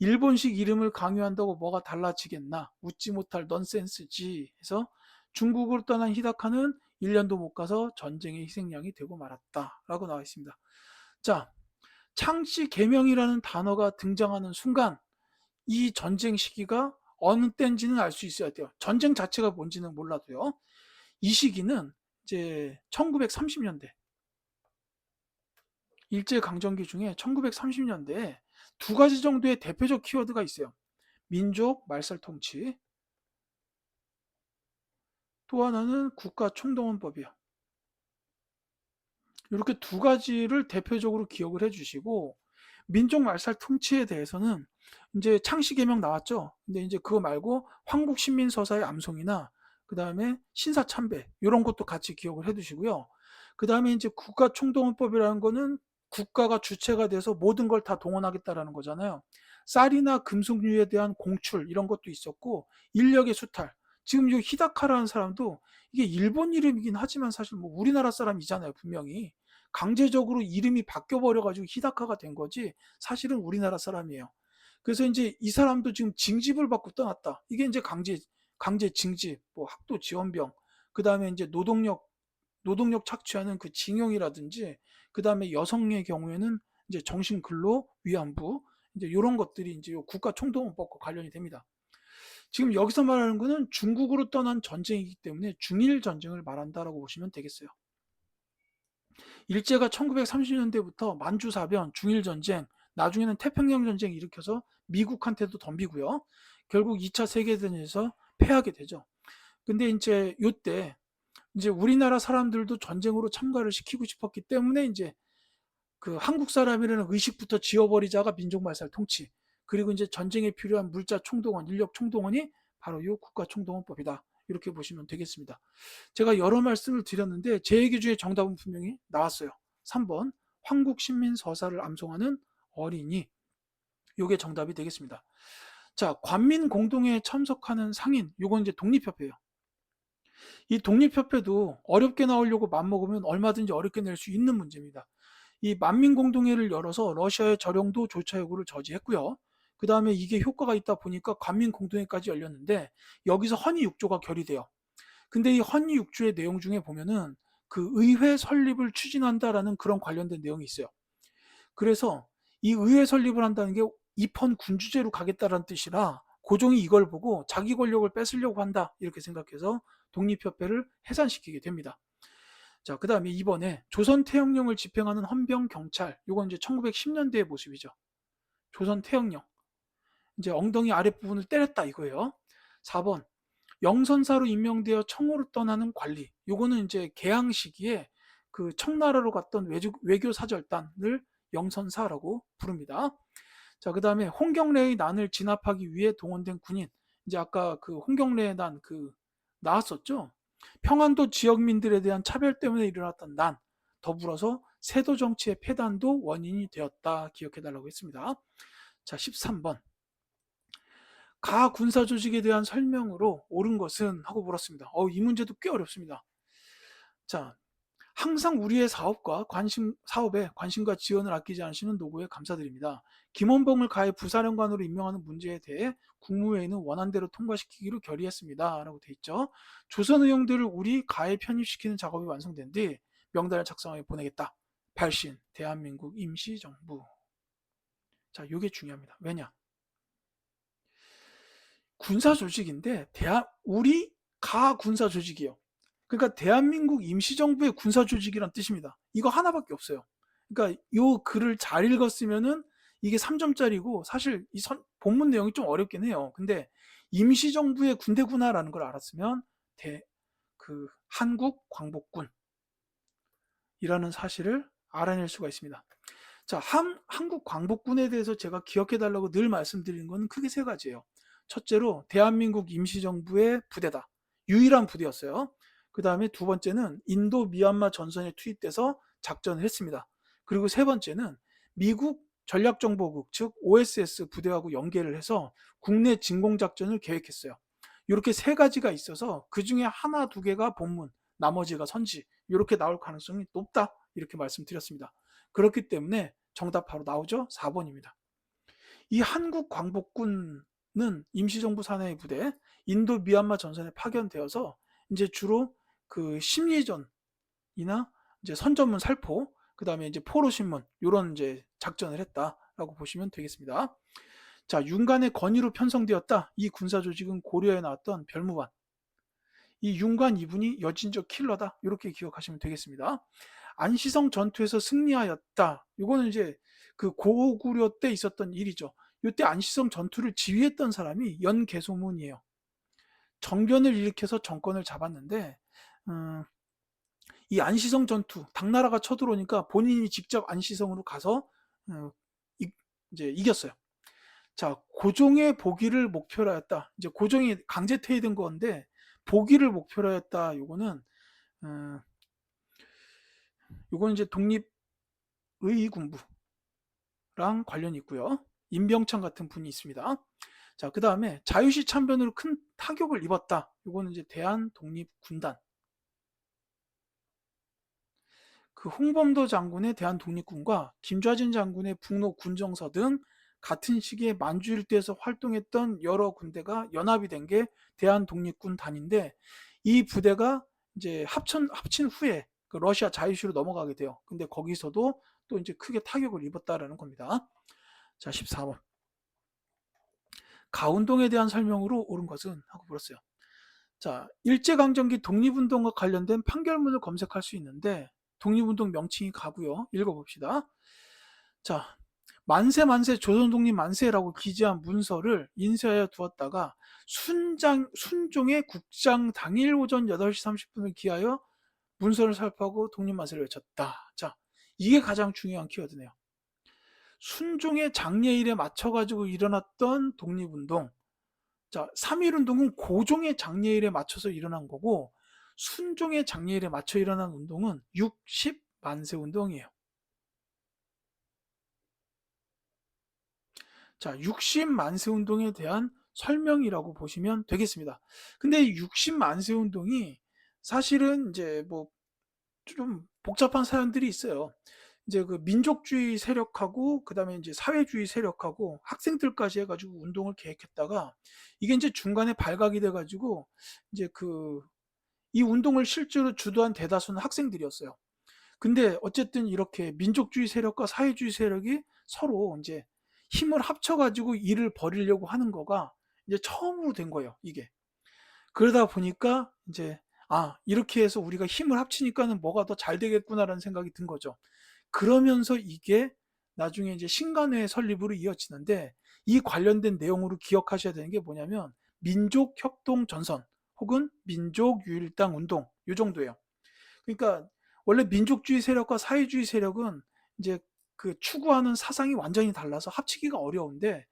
일본식 이름을 강요한다고 뭐가 달라지겠나? 웃지 못할 넌센스지 해서 중국으로 떠난 히다카는 1년도 못 가서 전쟁의 희생양이 되고 말았다 라고 나와 있습니다. 자, 창씨 개명이라는 단어가 등장하는 순간 이 전쟁 시기가 어느 때인지는 알 수 있어야 돼요. 전쟁 자체가 뭔지는 몰라도요. 이 시기는 이제 1930년대 일제강점기 중에 1930년대에 두 가지 정도의 대표적 키워드가 있어요. 민족 말살통치, 또 하나는 국가총동원법이요. 이렇게 두 가지를 대표적으로 기억을 해주시고, 민족 말살 통치에 대해서는 이제 창씨 개명 나왔죠. 근데 이제 그거 말고 황국신민서사의 암송이나 그 다음에 신사참배 이런 것도 같이 기억을 해두시고요. 그 다음에 이제 국가총동원법이라는 거는 국가가 주체가 돼서 모든 걸 다 동원하겠다라는 거잖아요. 쌀이나 금속류에 대한 공출 이런 것도 있었고, 인력의 수탈. 지금 이 히다카라는 사람도 이게 일본 이름이긴 하지만 사실 뭐 우리나라 사람이잖아요, 분명히. 강제적으로 이름이 바뀌어 버려 가지고 히다카가 된 거지 사실은 우리나라 사람이에요. 그래서 이제 이 사람도 지금 징집을 받고 떠났다. 이게 이제 강제 징집, 뭐 학도 지원병, 그다음에 이제 노동력 착취하는 그 징용이라든지, 그다음에 여성의 경우에는 이제 정신근로 위안부, 이제 이런 것들이 이제 국가총동원법과 관련이 됩니다. 지금 여기서 말하는 거는 중국으로 떠난 전쟁이기 때문에 중일 전쟁을 말한다라고 보시면 되겠어요. 일제가 1930년대부터 만주사변, 중일전쟁, 나중에는 태평양 전쟁 일으켜서 미국한테도 덤비고요. 결국 2차 세계대전에서 패하게 되죠. 근데 이제 요때 이제 우리나라 사람들도 전쟁으로 참가를 시키고 싶었기 때문에 이제 그 한국 사람이라는 의식부터 지워버리자가 민족말살 통치. 그리고 이제 전쟁에 필요한 물자 총동원, 인력 총동원이 바로 이 국가총동원법이다. 이렇게 보시면 되겠습니다. 제가 여러 말씀을 드렸는데 제 얘기 중에 정답은 분명히 나왔어요. 3번 황국신민서사를 암송하는 어린이. 이게 정답이 되겠습니다. 자, 관민공동회에 참석하는 상인. 이건 이제 독립협회예요. 이 독립협회도 어렵게 나오려고 맘먹으면 얼마든지 어렵게 낼 수 있는 문제입니다. 이 만민공동회를 열어서 러시아의 저령도 조차 요구를 저지했고요. 그 다음에 이게 효과가 있다 보니까 관민공동회까지 열렸는데 여기서 헌의 6조가 결의돼요. 근데 이 헌의 6조의 내용 중에 보면은 그 의회 설립을 추진한다라는 그런 관련된 내용이 있어요. 그래서 이 의회 설립을 한다는 게 입헌 군주제로 가겠다라는 뜻이라 고종이 이걸 보고 자기 권력을 뺏으려고 한다 이렇게 생각해서 독립협회를 해산시키게 됩니다. 자, 그 다음에 이번에 조선 태형령을 집행하는 헌병 경찰, 요건 이제 1910년대의 모습이죠. 조선 태형령. 이제 엉덩이 아랫부분을 때렸다 이거예요. 4번 영선사로 임명되어 청으로 떠나는 관리. 요거는 이제 개항 시기에 그 청나라로 갔던 외교 사절단을 영선사라고 부릅니다. 자, 그 다음에 홍경래의 난을 진압하기 위해 동원된 군인. 이제 아까 그 홍경래의 난 그 나왔었죠. 평안도 지역민들에 대한 차별 때문에 일어났던 난, 더불어서 세도 정치의 폐단도 원인이 되었다. 기억해 달라고 했습니다. 자, 13번. 가 군사 조직에 대한 설명으로 옳은 것은 하고 물었습니다. 이 문제도 꽤 어렵습니다. 자, 항상 우리의 사업에 관심과 지원을 아끼지 않으시는 노고에 감사드립니다. 김원봉을 가해 부사령관으로 임명하는 문제에 대해 국무회의는 원안대로 통과시키기로 결의했습니다. 라고 돼 있죠. 조선 의용들을 우리 가해 편입시키는 작업이 완성된 뒤 명단을 작성하여 보내겠다. 발신, 대한민국 임시정부. 자, 이게 중요합니다. 왜냐? 군사 조직인데 우리 가 군사 조직이에요. 그러니까 대한민국 임시정부의 군사 조직이란 뜻입니다. 이거 하나밖에 없어요. 그러니까 요 글을 잘 읽었으면은 이게 3점짜리고 사실 이 본문 내용이 좀 어렵긴 해요. 근데 임시정부의 군대구나라는 걸 알았으면 그 한국 광복군이라는 사실을 알아낼 수가 있습니다. 자, 한국 광복군에 대해서 제가 기억해 달라고 늘 말씀드리는 건 크게 세 가지예요. 첫째로 대한민국 임시정부의 부대다. 유일한 부대였어요. 그 다음에 두 번째는 인도 미얀마 전선에 투입돼서 작전을 했습니다. 그리고 세 번째는 미국 전략정보국 즉 OSS 부대하고 연계를 해서 국내 진공작전을 계획했어요. 이렇게 세 가지가 있어서 그 중에 하나 두 개가 본문, 나머지가 선지 이렇게 나올 가능성이 높다 이렇게 말씀드렸습니다. 그렇기 때문에 정답 바로 나오죠. 4번입니다. 이 한국 광복군은 임시정부 산하의 부대, 인도 미얀마 전선에 파견되어서 이제 주로 그 심리전이나 이제 선전문 살포, 그 다음에 이제 포로신문 이런 이제 작전을 했다라고 보시면 되겠습니다. 자, 윤관의 건의로 편성되었다. 이 군사 조직은 고려에 나왔던 별무반. 이 윤관 이분이 여진적 킬러다. 이렇게 기억하시면 되겠습니다. 안시성 전투에서 승리하였다. 이거는 이제 그 고구려 때 있었던 일이죠. 이때 안시성 전투를 지휘했던 사람이 연개소문이에요. 정변을 일으켜서 정권을 잡았는데 이 안시성 전투, 당나라가 쳐들어오니까 본인이 직접 안시성으로 가서 이제 이겼어요. 자, 고종의 복위를 목표로 했다. 이제 고종이 강제 퇴위된 건데 복위를 목표로 했다. 요거는 이제 독립의군부랑 관련이 있고요. 임병창 같은 분이 있습니다. 자, 그 다음에 자유시 참변으로 큰 타격을 입었다. 이거는 이제 대한독립군단. 그 홍범도 장군의 대한독립군과 김좌진 장군의 북로 군정서 등 같은 시기에 만주 일대에서 활동했던 여러 군대가 연합이 된 게 대한독립군 단인데 이 부대가 이제 합친 후에 그 러시아 자유시로 넘어가게 돼요. 근데 거기서도 또 이제 크게 타격을 입었다라는 겁니다. 자, 14번. 가운동에 대한 설명으로 옳은 것은 하고 물었어요. 자, 일제강점기 독립운동과 관련된 판결문을 검색할 수 있는데 독립운동 명칭이 가고요. 읽어봅시다. 자, 만세 조선독립 만세라고 기재한 문서를 인쇄하여 두었다가 순종의 국장 당일 오전 8시 30분을 기하여 문서를 살포하고 독립만세를 외쳤다. 자, 이게 가장 중요한 키워드네요. 순종의 장례일에 맞춰가지고 일어났던 독립운동. 자, 3.1운동은 고종의 장례일에 맞춰서 일어난 거고 순종의 장례일에 맞춰 일어난 운동은 60만세 운동이에요. 자, 60만세 운동에 대한 설명이라고 보시면 되겠습니다. 근데 60만세 운동이 사실은 이제 뭐 좀 복잡한 사연들이 있어요. 이제 그 민족주의 세력하고 그다음에 이제 사회주의 세력하고 학생들까지 해가지고 운동을 계획했다가 이게 이제 중간에 발각이 돼가지고 이제 이 운동을 실제로 주도한 대다수는 학생들이었어요. 근데 어쨌든 이렇게 민족주의 세력과 사회주의 세력이 서로 이제 힘을 합쳐가지고 일을 벌이려고 하는 거가 이제 처음으로 된 거예요, 이게. 그러다 보니까 이제 이렇게 해서 우리가 힘을 합치니까는 뭐가 더 잘 되겠구나라는 생각이 든 거죠. 그러면서 이게 나중에 이제 신간회 설립으로 이어지는데 이 관련된 내용으로 기억하셔야 되는 게 뭐냐면 민족협동전선 혹은 민족유일당 운동 이 정도예요. 그러니까 원래 민족주의 세력과 사회주의 세력은 이제 그 추구하는 사상이 완전히 달라서 합치기가 어려운데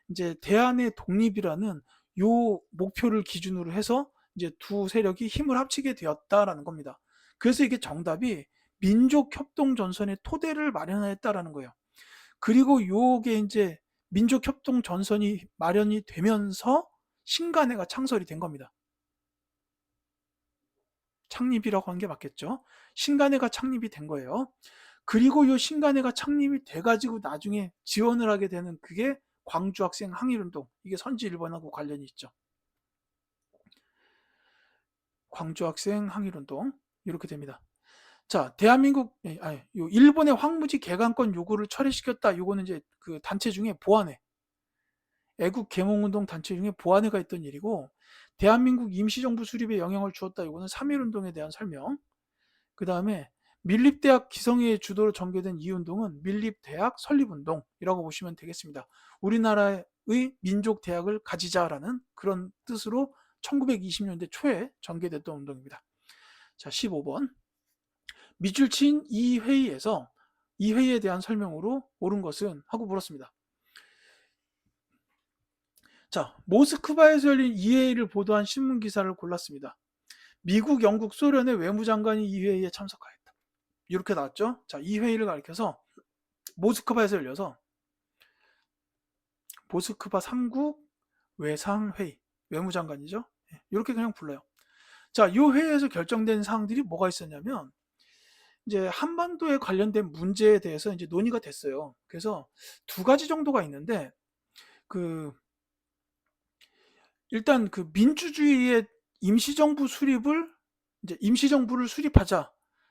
이제 대한의 독립이라는 요 목표를 기준으로 해서 이제 두 세력이 힘을 합치게 되었다라는 겁니다. 그래서 이게 정답이 민족협동전선의 토대를 마련하였다라는 거예요. 그리고 요게 이제 민족협동전선이 마련이 되면서 신간회가 창설이 된 겁니다. 창립이라고 한 게 맞겠죠. 신간회가 창립이 된 거예요. 그리고 요 신간회가 창립이 돼가지고 나중에 지원을 하게 되는 그게 광주학생 항일운동. 이게 선지 1번하고 관련이 있죠. 광주학생 항일운동. 이렇게 됩니다. 자, 대한민국, 요 일본의 황무지 개간권 요구를 철회시켰다. 요거는 이제 그 단체 중에 보안회. 애국 계몽운동 단체 중에 보안회가 있던 일이고, 대한민국 임시정부 수립에 영향을 주었다. 요거는 3.1운동에 대한 설명. 그 다음에 밀립대학 기성회의 주도로 전개된 이 운동은 밀립대학 설립운동이라고 보시면 되겠습니다. 우리나라의 민족대학을 가지자라는 그런 뜻으로 1920년대 초에 전개됐던 운동입니다. 자, 15번. 밑줄 친 이 회의에서 이 회의에 대한 설명으로 옳은 것은 하고 물었습니다. 자, 모스크바에서 열린 이 회의를 보도한 신문 기사를 골랐습니다. 미국, 영국, 소련의 외무장관이 이 회의에 참석하였다. 이렇게 나왔죠. 자, 이 회의를 가리켜서 모스크바에서 열려서 모스크바 3국 외상회의, 외무장관이죠. 이렇게 그냥 불러요. 자, 이 회의에서 결정된 사항들이 뭐가 있었냐면 이제 한반도에 관련된 문제에 대해서 이제 논의가 됐어요. 그래서 두 가지 정도가 있는데 그 일단 그 민주주의의 임시정부 수립을 이제 임시정부를 수립하자.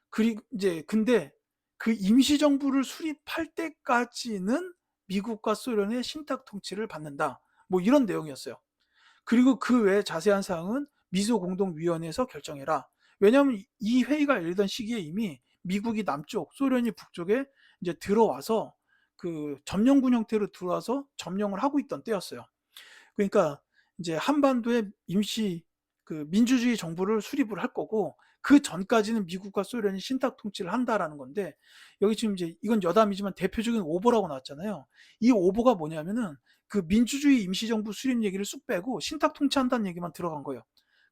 그리고 이제 근데 그 임시정부를 수립할 때까지는 미국과 소련의 신탁 통치를 받는다. 뭐 이런 내용이었어요. 그리고 그 외에 자세한 사항은 미소 공동위원회에서 결정해라. 왜냐하면 이 회의가 열리던 시기에 이미 미국이 남쪽, 소련이 북쪽에 이제 들어와서 그 점령군 형태로 들어와서 점령을 하고 있던 때였어요. 그러니까 이제 한반도에 임시 그 민주주의 정부를 수립을 할 거고 그 전까지는 미국과 소련이 신탁 통치를 한다라는 건데 여기 지금 이제 이건 여담이지만 대표적인 오보라고 나왔잖아요. 이 오보가 뭐냐면은 그 민주주의 임시정부 수립 얘기를 쑥 빼고 신탁 통치한다는 얘기만 들어간 거예요.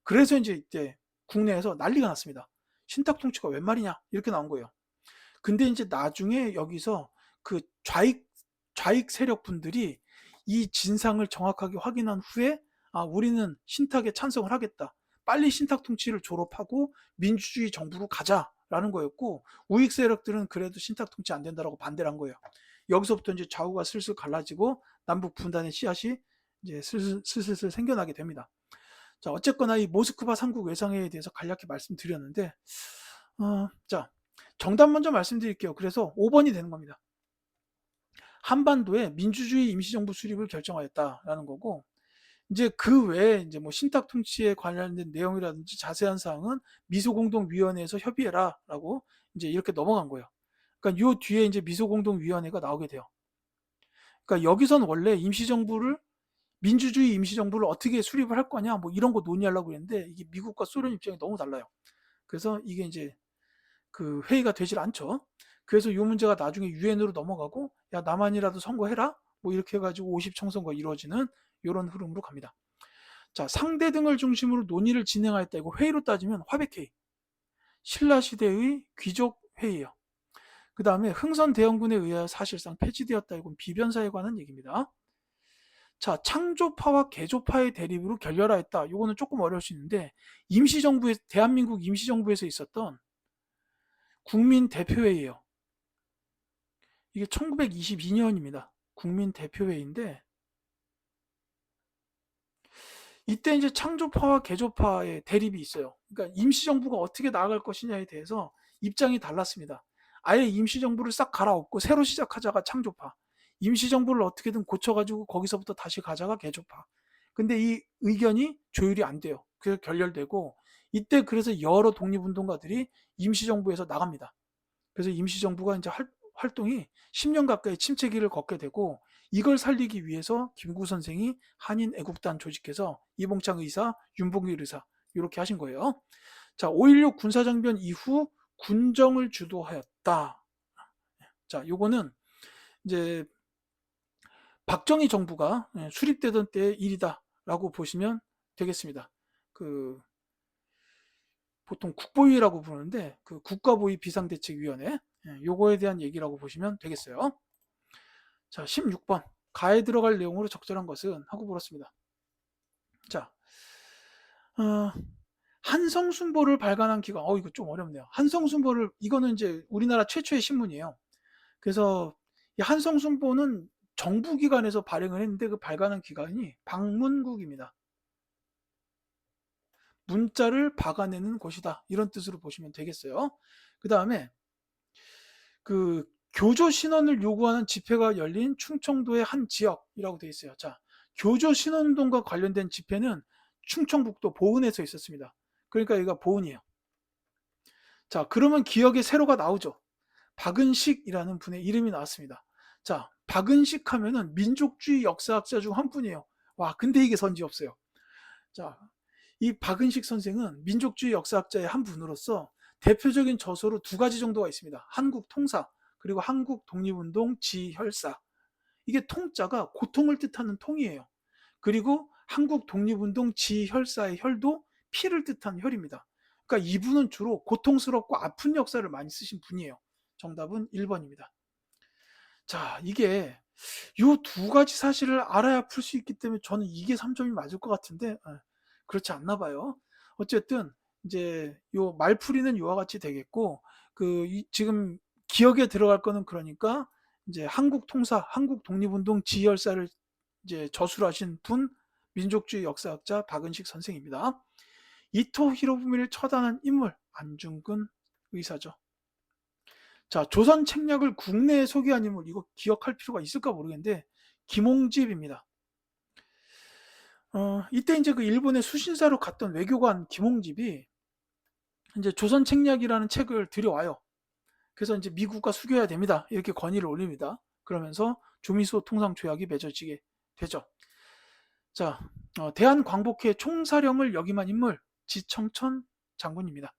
그래서 이제 이때 국내에서 난리가 났습니다. 신탁 통치가 웬 말이냐 이렇게 나온 거예요. 근데 이제 나중에 여기서 그 좌익 세력분들이 이 진상을 정확하게 확인한 후에 아, 우리는 신탁에 찬성을 하겠다. 빨리 신탁 통치를 졸업하고 민주주의 정부로 가자라는 거였고 우익 세력들은 그래도 신탁 통치 안 된다라고 반대를 한 거예요. 여기서부터 이제 좌우가 슬슬 갈라지고 남북 분단의 씨앗이 이제 슬슬 생겨나게 됩니다. 자, 어쨌거나 이 모스크바 3국 외상회의에 대해서 간략히 말씀드렸는데 자, 정답 먼저 말씀드릴게요. 그래서 5번이 되는 겁니다. 한반도에 민주주의 임시정부 수립을 결정하였다라는 거고, 이제 그 외에 이제 뭐 신탁 통치에 관련된 내용이라든지 자세한 사항은 미소공동위원회에서 협의해라라고 이제 이렇게 넘어간 거예요. 그러니까 요 뒤에 이제 미소공동위원회가 나오게 돼요. 그러니까 여기선 원래 임시정부를 민주주의 임시정부를 어떻게 수립을 할 거냐 뭐 이런 거 논의하려고 했는데 이게 미국과 소련 입장이 너무 달라요. 그래서 이게 이제 그 회의가 되질 않죠. 그래서 이 문제가 나중에 유엔으로 넘어가고 야 남한이라도 선거해라 뭐 이렇게 해가지고 50 총선거 이루어지는 이런 흐름으로 갑니다. 자, 상대 등을 중심으로 논의를 진행하였다. 이거 회의로 따지면 화백회의, 신라시대의 귀족 회의예요. 그 다음에 흥선대원군에 의하여 사실상 폐지되었다. 이건 비변사에 관한 얘기입니다. 자, 창조파와 개조파의 대립으로 결렬하였다. 이거는 조금 어려울 수 있는데 임시정부에 대한민국 임시정부에서 있었던 국민대표회의예요. 이게 1922년입니다. 국민대표회의인데 이때 이제 창조파와 개조파의 대립이 있어요. 그러니까 임시정부가 어떻게 나아갈 것이냐에 대해서 입장이 달랐습니다. 아예 임시정부를 싹 갈아엎고 새로 시작하자가 창조파, 임시정부를 어떻게든 고쳐가지고 거기서부터 다시 가자가 개조파. 근데 이 의견이 조율이 안 돼요. 그래서 결렬되고 이때 그래서 여러 독립운동가들이 임시정부에서 나갑니다. 그래서 임시정부가 이제 활동이 10년 가까이 침체기를 걷게 되고 이걸 살리기 위해서 김구 선생이 한인 애국단 조직해서 이봉창 의사, 윤봉길 의사 이렇게 하신 거예요. 자, 5.16 군사정변 이후 군정을 주도하였다. 자, 요거는 이제 박정희 정부가 수립되던 때의 일이다라고 보시면 되겠습니다. 그 보통 국보위라고 부르는데 그 국가보위 비상대책위원회 요거에 대한 얘기라고 보시면 되겠어요. 자, 16번 가에 들어갈 내용으로 적절한 것은 하고 물었습니다. 자, 한성순보를 발간한 기관. 이거 좀 어렵네요. 한성순보를 이거는 이제 우리나라 최초의 신문이에요. 그래서 이 한성순보는 정부기관에서 발행을 했는데 그 발간한 기관이 방문국입니다. 문자를 박아내는 곳이다. 이런 뜻으로 보시면 되겠어요. 그 다음에 그 교조 신원을 요구하는 집회가 열린 충청도의 한 지역이라고 되어 있어요. 자, 교조 신원운동과 관련된 집회는 충청북도 보은에서 있었습니다. 그러니까 여기가 보은이에요. 자, 그러면 기억의 세로가 나오죠. 박은식이라는 분의 이름이 나왔습니다. 자, 박은식 하면은 민족주의 역사학자 중 한 분이에요. 와, 근데 이게 선지 없어요. 자, 이 박은식 선생은 민족주의 역사학자의 한 분으로서 대표적인 저서로 두 가지 정도가 있습니다. 한국 통사 그리고 한국 독립운동 지혈사. 이게 통자가 고통을 뜻하는 통이에요. 그리고 한국 독립운동 지혈사의 혈도 피를 뜻하는 혈입니다. 그러니까 이분은 주로 고통스럽고 아픈 역사를 많이 쓰신 분이에요. 정답은 1번입니다. 자, 이게 이 두 가지 사실을 알아야 풀 수 있기 때문에 저는 이게 3점이 맞을 것 같은데 그렇지 않나 봐요. 어쨌든 이제 요 말풀이는 이와 같이 되겠고 지금 기억에 들어갈 거는 그러니까 이제 한국 통사, 한국 독립운동 지혈사를 이제 저술하신 분, 민족주의 역사학자 박은식 선생입니다. 이토 히로부미를 처단한 인물 안중근 의사죠. 자, 조선 책략을 국내에 소개한 인물, 이거 기억할 필요가 있을까 모르겠는데 김홍집입니다. 이때 이제 그 일본의 수신사로 갔던 외교관 김홍집이 이제 조선 책략이라는 책을 들여와요. 그래서 이제 미국과 수교해야 됩니다. 이렇게 건의를 올립니다. 그러면서 조미소 통상 조약이 맺어지게 되죠. 자, 대한광복회 총사령을 역임한 인물 지청천 장군입니다.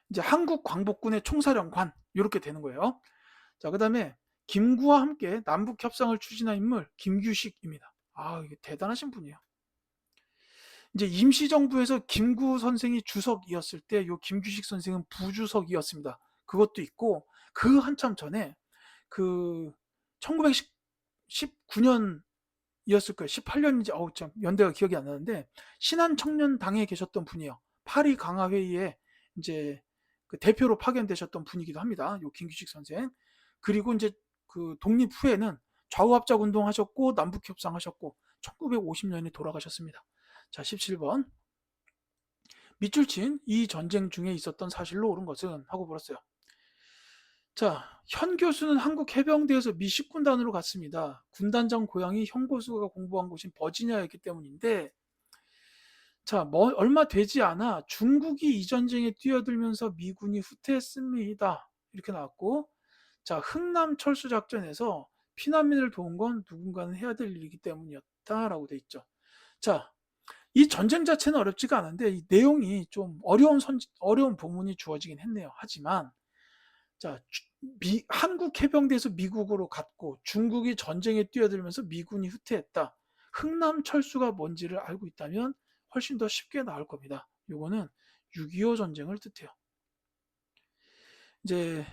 이제 한국광복군의 총사령관 이렇게 되는 거예요. 자, 그다음에 김구와 함께 남북 협상을 추진한 인물 김규식입니다. 아, 이게 대단하신 분이에요. 이제 임시정부에서 김구 선생이 주석이었을 때 요 김규식 선생은 부주석이었습니다. 그것도 있고 그 한참 전에 그 1919년이었을 거예요. 18년인지 어우 참 연대가 기억이 안 나는데 신한청년당에 계셨던 분이에요. 파리 강화회의에 이제 그 대표로 파견되셨던 분이기도 합니다. 요 김규식 선생. 그리고 이제 그 독립 후에는 좌우합작 운동하셨고 남북 협상하셨고 1950년에 돌아가셨습니다. 자, 17번. 밑줄 친 이 전쟁 중에 있었던 사실로 옳은 것은 하고 물었어요. 자, 현 교수는 한국 해병대에서 미 10군단으로 갔습니다. 군단장 고향이 현 교수가 공부한 곳인 버지니아였기 때문인데, 자, 얼마 되지 않아 중국이 이 전쟁에 뛰어들면서 미군이 후퇴했습니다. 이렇게 나왔고, 자, 흥남 철수 작전에서 피난민을 도운 건 누군가는 해야 될 일이기 때문이었다라고 돼 있죠. 자, 이 전쟁 자체는 어렵지가 않은데 이 내용이 좀 어려운 부분이 주어지긴 했네요. 하지만 자, 한국 해병대에서 미국으로 갔고 중국이 전쟁에 뛰어들면서 미군이 후퇴했다. 흥남 철수가 뭔지를 알고 있다면 훨씬 더 쉽게 나올 겁니다. 요거는 6.25 전쟁을 뜻해요. 이제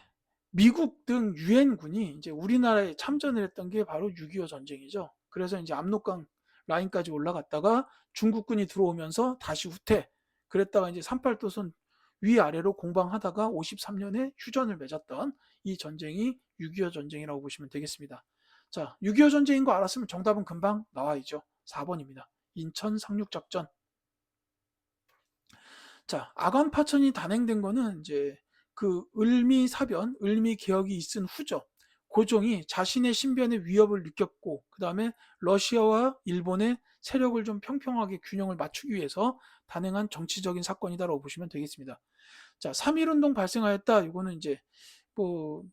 미국 등 유엔군이 이제 우리나라에 참전을 했던 게 바로 6.25 전쟁이죠. 그래서 이제 압록강 라인까지 올라갔다가 중국군이 들어오면서 다시 후퇴. 그랬다가 이제 38도선 위아래로 공방하다가 53년에 휴전을 맺었던 이 전쟁이 6.25 전쟁이라고 보시면 되겠습니다. 자, 6.25 전쟁인 거 알았으면 정답은 금방 나와 있죠. 4번입니다. 인천 상륙작전. 자, 아관파천이 단행된 거는 이제 그 을미사변, 을미개혁이 있은 후죠. 고종이 자신의 신변의 위협을 느꼈고 그 다음에 러시아와 일본의 세력을 좀 평평하게 균형을 맞추기 위해서 단행한 정치적인 사건이다라고 보시면 되겠습니다. 자, 3.1운동 발생하였다. 이거는 이제 뭐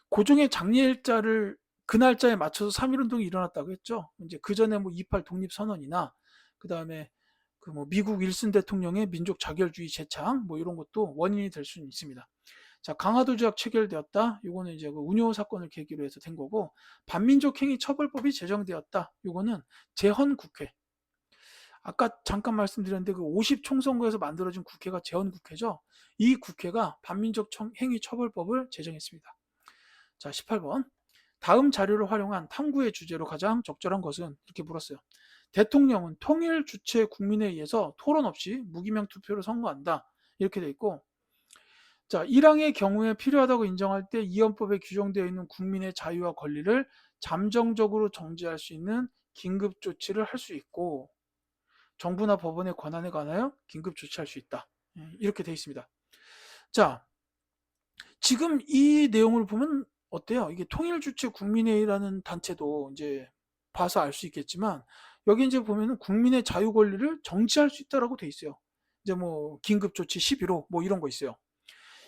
고종의 장례일자를 그 날짜에 맞춰서 3.1운동이 일어났다고 했죠. 이제 그 전에 뭐 28 독립선언이나 그 다음에 그 뭐 미국 윌슨 대통령의 민족 자결주의 재창 뭐 이런 것도 원인이 될 수는 있습니다. 자, 강화도 조약 체결되었다. 요거는 이제 그 운요 사건을 계기로 해서 된 거고 반민족 행위 처벌법이 제정되었다. 요거는 재헌 국회. 아까 잠깐 말씀드렸는데 그 50 총선거에서 만들어진 국회가 재헌 국회죠. 이 국회가 반민족 행위 처벌법을 제정했습니다. 자, 18번. 다음 자료를 활용한 탐구의 주제로 가장 적절한 것은 이렇게 물었어요. 대통령은 통일 주체 국민에 의해서 토론 없이 무기명 투표로 선거한다. 이렇게 돼 있고 자, 1항의 경우에 필요하다고 인정할 때 이 헌법에 규정되어 있는 국민의 자유와 권리를 잠정적으로 정지할 수 있는 긴급 조치를 할 수 있고 정부나 법원의 권한에 관하여 긴급 조치할 수 있다. 이렇게 되어 있습니다. 자, 지금 이 내용을 보면 어때요? 이게 통일주체 국민회의라는 단체도 이제 봐서 알 수 있겠지만 여기 이제 보면은 국민의 자유 권리를 정지할 수 있다라고 돼 있어요. 이제 뭐 긴급 조치 11호 뭐 이런 거 있어요.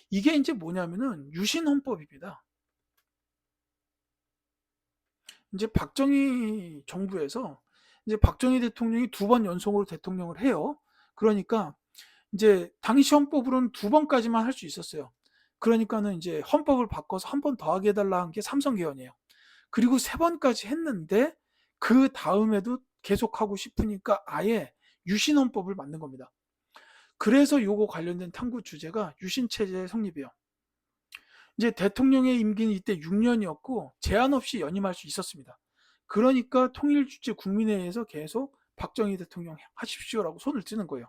이게 이제 뭐냐면은 유신 헌법입니다. 이제 박정희 정부에서 이제 박정희 대통령이 2번 연속으로 대통령을 해요. 그러니까 이제 당시 헌법으로는 2번까지만 할 수 있었어요. 그러니까는 이제 헌법을 바꿔서 한 번 더 하게 해달라 한 게 삼성 개헌이에요. 그리고 3번까지 했는데 그 다음에도 계속하고 싶으니까 아예 유신 헌법을 만든 겁니다. 그래서 요거 관련된 탐구 주제가 유신 체제의 성립이에요. 이제 대통령의 임기는 이때 6년이었고 제한 없이 연임할 수 있었습니다. 그러니까 통일주체 국민회의에서 계속 박정희 대통령 하십시오라고 손을 뜨는 거예요.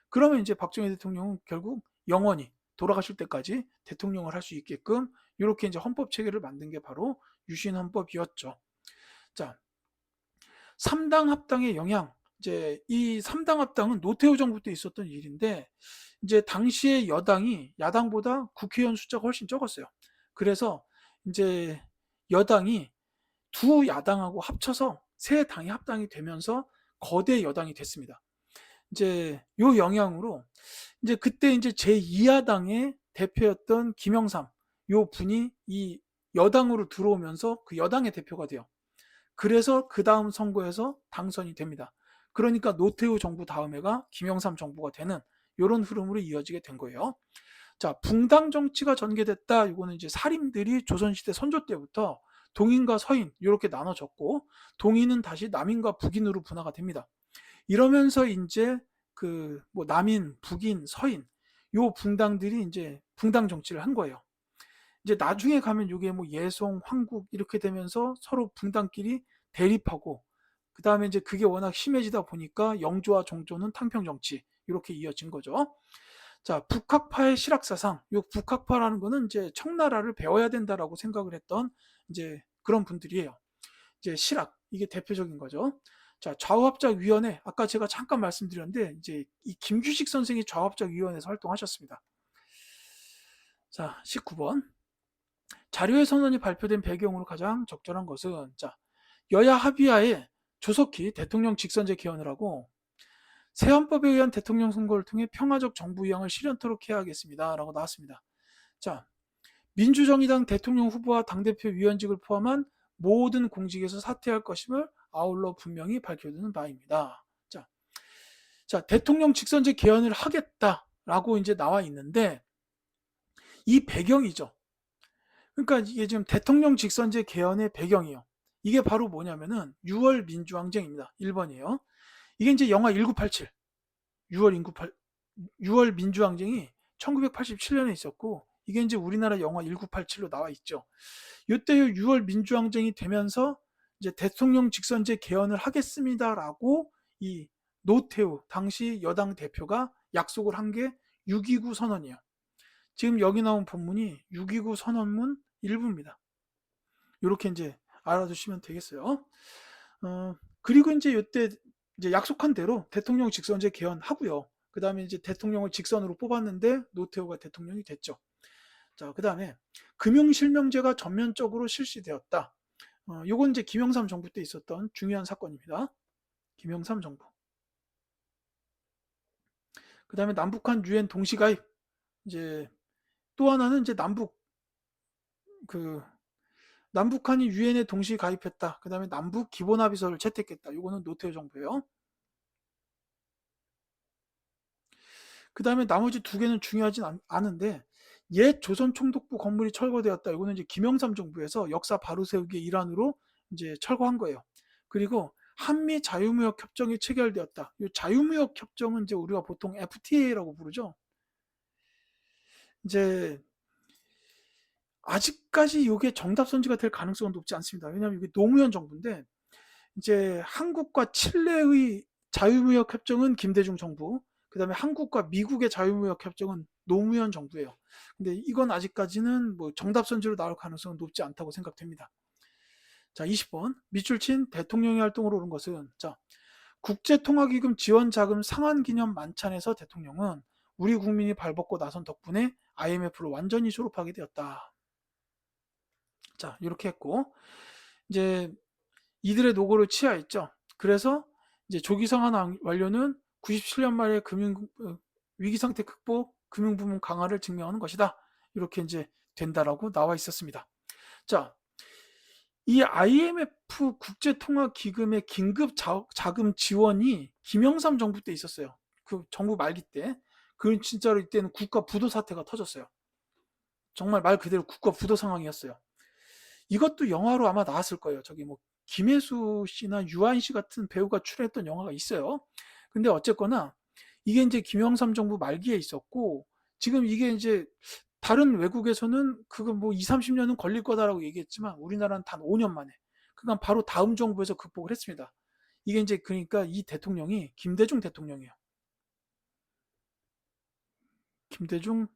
그러면 이제 박정희 대통령은 결국 영원히 돌아가실 때까지 대통령을 할 수 있게끔 이렇게 이제 헌법 체계를 만든 게 바로 유신헌법이었죠. 자, 3당 합당의 영향. 이제 이 3당 합당은 노태우 정부 때 있었던 일인데 이제 당시에 여당이 야당보다 국회의원 숫자가 훨씬 적었어요. 그래서 이제 여당이 두 야당하고 합쳐서 세 당이 합당이 되면서 거대 여당이 됐습니다. 이제 요 영향으로 이제 그때 이제 제2야당의 대표였던 김영삼 요 분이 이 여당으로 들어오면서 그 여당의 대표가 돼요. 그래서 그 다음 선거에서 당선이 됩니다. 그러니까 노태우 정부 다음에가 김영삼 정부가 되는 이런 흐름으로 이어지게 된 거예요. 자, 붕당 정치가 전개됐다. 이거는 이제 사림들이 조선시대 선조 때부터 동인과 서인 이렇게 나눠졌고 동인은 다시 남인과 북인으로 분화가 됩니다. 이러면서 이제 그 뭐 남인, 북인, 서인 요 붕당들이 이제 붕당 정치를 한 거예요. 이제 나중에 가면 이게 뭐 예송, 황국 이렇게 되면서 서로 붕당끼리 대립하고 그 다음에 이제 그게 워낙 심해지다 보니까 영조와 종조는 탕평 정치 이렇게 이어진 거죠. 자, 북학파의 실학사상, 이 북학파라는 거는 이제 청나라를 배워야 된다라고 생각을 했던 이제 그런 분들이에요. 이제 실학, 이게 대표적인 거죠. 자, 좌우합작위원회, 아까 제가 잠깐 말씀드렸는데, 이제 이 김규식 선생이 좌우합작위원회에서 활동하셨습니다. 자, 19번. 자료의 선언이 발표된 배경으로 가장 적절한 것은, 자, 여야 합의하에 조석희 대통령 직선제 개헌을 하고, 새 헌법에 의한 대통령 선거를 통해 평화적 정부 이양을 실현토록 해야 하겠습니다. 라고 나왔습니다. 자, 민주정의당 대통령 후보와 당대표 위원직을 포함한 모든 공직에서 사퇴할 것임을 아울러 분명히 밝혀두는 바입니다. 자, 대통령 직선제 개헌을 하겠다라고 이제 나와 있는데 이 배경이죠. 그러니까 이게 지금 대통령 직선제 개헌의 배경이에요. 이게 바로 뭐냐면은 6월 민주항쟁입니다. 1번이에요. 이게 이제 영화 1987, 6월 민주항쟁이 1987년에 있었고 이게 이제 우리나라 영화 1987로 나와 있죠. 이때 6월 민주항쟁이 되면서 이제 대통령 직선제 개헌을 하겠습니다라고 이 노태우 당시 여당 대표가 약속을 한 게 6.29 선언이에요. 지금 여기 나온 본문이 6.29 선언문 일부입니다. 이렇게 이제 알아두시면 되겠어요. 그리고 이제 이때 이제 약속한 대로 대통령 직선제 개헌하고요. 그 다음에 이제 대통령을 직선으로 뽑았는데 노태우가 대통령이 됐죠. 자, 그 다음에 금융실명제가 전면적으로 실시되었다. 요건 이제 김영삼 정부 때 있었던 중요한 사건입니다. 김영삼 정부. 그 다음에 남북한 유엔 동시가입. 이제 또 하나는 이제 남북한이 유엔에 동시 가입했다. 그 다음에 남북 기본합의서를 채택했다. 요거는 노태우 정부예요. 그 다음에 나머지 두 개는 중요하진 않은데 옛 조선총독부 건물이 철거되었다. 이거는 이제 김영삼 정부에서 역사 바로 세우기의 일환으로 이제 철거한 거예요. 그리고 한미 자유무역 협정이 체결되었다. 이 자유무역 협정은 이제 우리가 보통 FTA라고 부르죠. 이제 아직까지 이게 정답 선지가 될 가능성은 높지 않습니다. 왜냐하면 이게 노무현 정부인데 이제 한국과 칠레의 자유무역 협정은 김대중 정부, 그 다음에 한국과 미국의 자유무역 협정은 노무현 정부예요. 근데 이건 아직까지는 뭐 정답 선지로 나올 가능성은 높지 않다고 생각됩니다. 자, 20번. 밑줄 친 대통령의 활동으로 오른 것은, 자, 국제통화기금 지원자금 상환기념 만찬에서 대통령은 우리 국민이 발벗고 나선 덕분에 IMF를 완전히 졸업하게 되었다. 자, 이렇게 했고, 이제 이들의 노고를 치하했죠. 그래서 이제 조기 상환 완료는 97년 말에 위기 상태 극복, 금융부문 강화를 증명하는 것이다. 이렇게 이제 된다라고 나와 있었습니다. 자, 이 IMF 국제통화기금의 긴급 자금 지원이 김영삼 정부 때 있었어요. 그 정부 말기 때. 그 진짜로 이때는 국가 부도 사태가 터졌어요. 정말 말 그대로 국가 부도 상황이었어요. 이것도 영화로 아마 나왔을 거예요. 저기 뭐 김혜수 씨나 유한 씨 같은 배우가 출연했던 영화가 있어요. 근데 어쨌거나 이게 이제 김영삼 정부 말기에 있었고 지금 이게 이제 다른 외국에서는 그거 뭐 2, 30년은 걸릴 거다라고 얘기했지만 우리나라는 단 5년 만에 그러니까 바로 다음 정부에서 극복을 했습니다. 이게 이제 그러니까 이 대통령이 김대중 대통령이에요. 김대중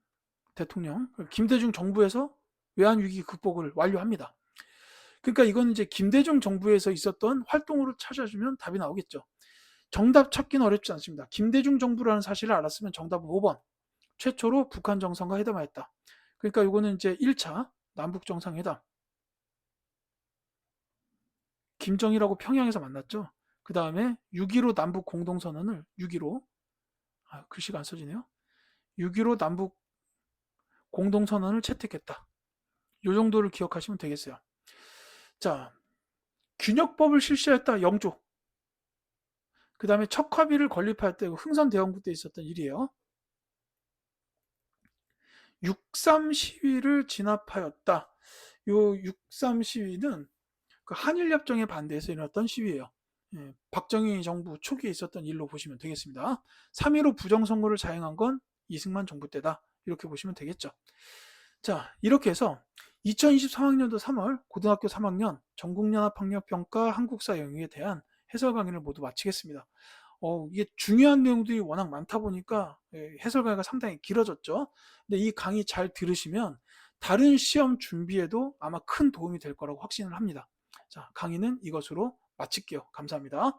대통령, 김대중 정부에서 외환위기 극복을 완료합니다. 그러니까 이건 이제 김대중 정부에서 있었던 활동으로 찾아주면 답이 나오겠죠. 정답 찾기는 어렵지 않습니다. 김대중 정부라는 사실을 알았으면 정답은 5번. 최초로 북한 정상과 회담하였다. 그러니까 이거는 이제 1차 남북 정상회담. 김정일하고 평양에서 만났죠. 그 다음에 6.15 남북 공동선언을 6.15 글씨가 안 써지네요. 6.15 남북 공동선언을 채택했다. 이 정도를 기억하시면 되겠어요. 자, 균역법을 실시했다. 영조. 그 다음에 척화비를 건립할 때 흥선대원군 때 있었던 일이에요. 6.3 시위를 진압하였다. 요 6.3 시위는 그 한일협정에 반대해서 일어났던 시위예요. 예, 박정희 정부 초기에 있었던 일로 보시면 되겠습니다. 3.15 부정선거를 자행한 건 이승만 정부 때다. 이렇게 보시면 되겠죠. 자, 이렇게 해서 2023학년도 3월 고등학교 3학년 전국연합학력평가 한국사 영역에 대한 해설 강의를 모두 마치겠습니다. 이게 중요한 내용들이 워낙 많다 보니까 해설 강의가 상당히 길어졌죠. 근데 이 강의 잘 들으시면 다른 시험 준비에도 아마 큰 도움이 될 거라고 확신을 합니다. 자, 강의는 이것으로 마칠게요. 감사합니다.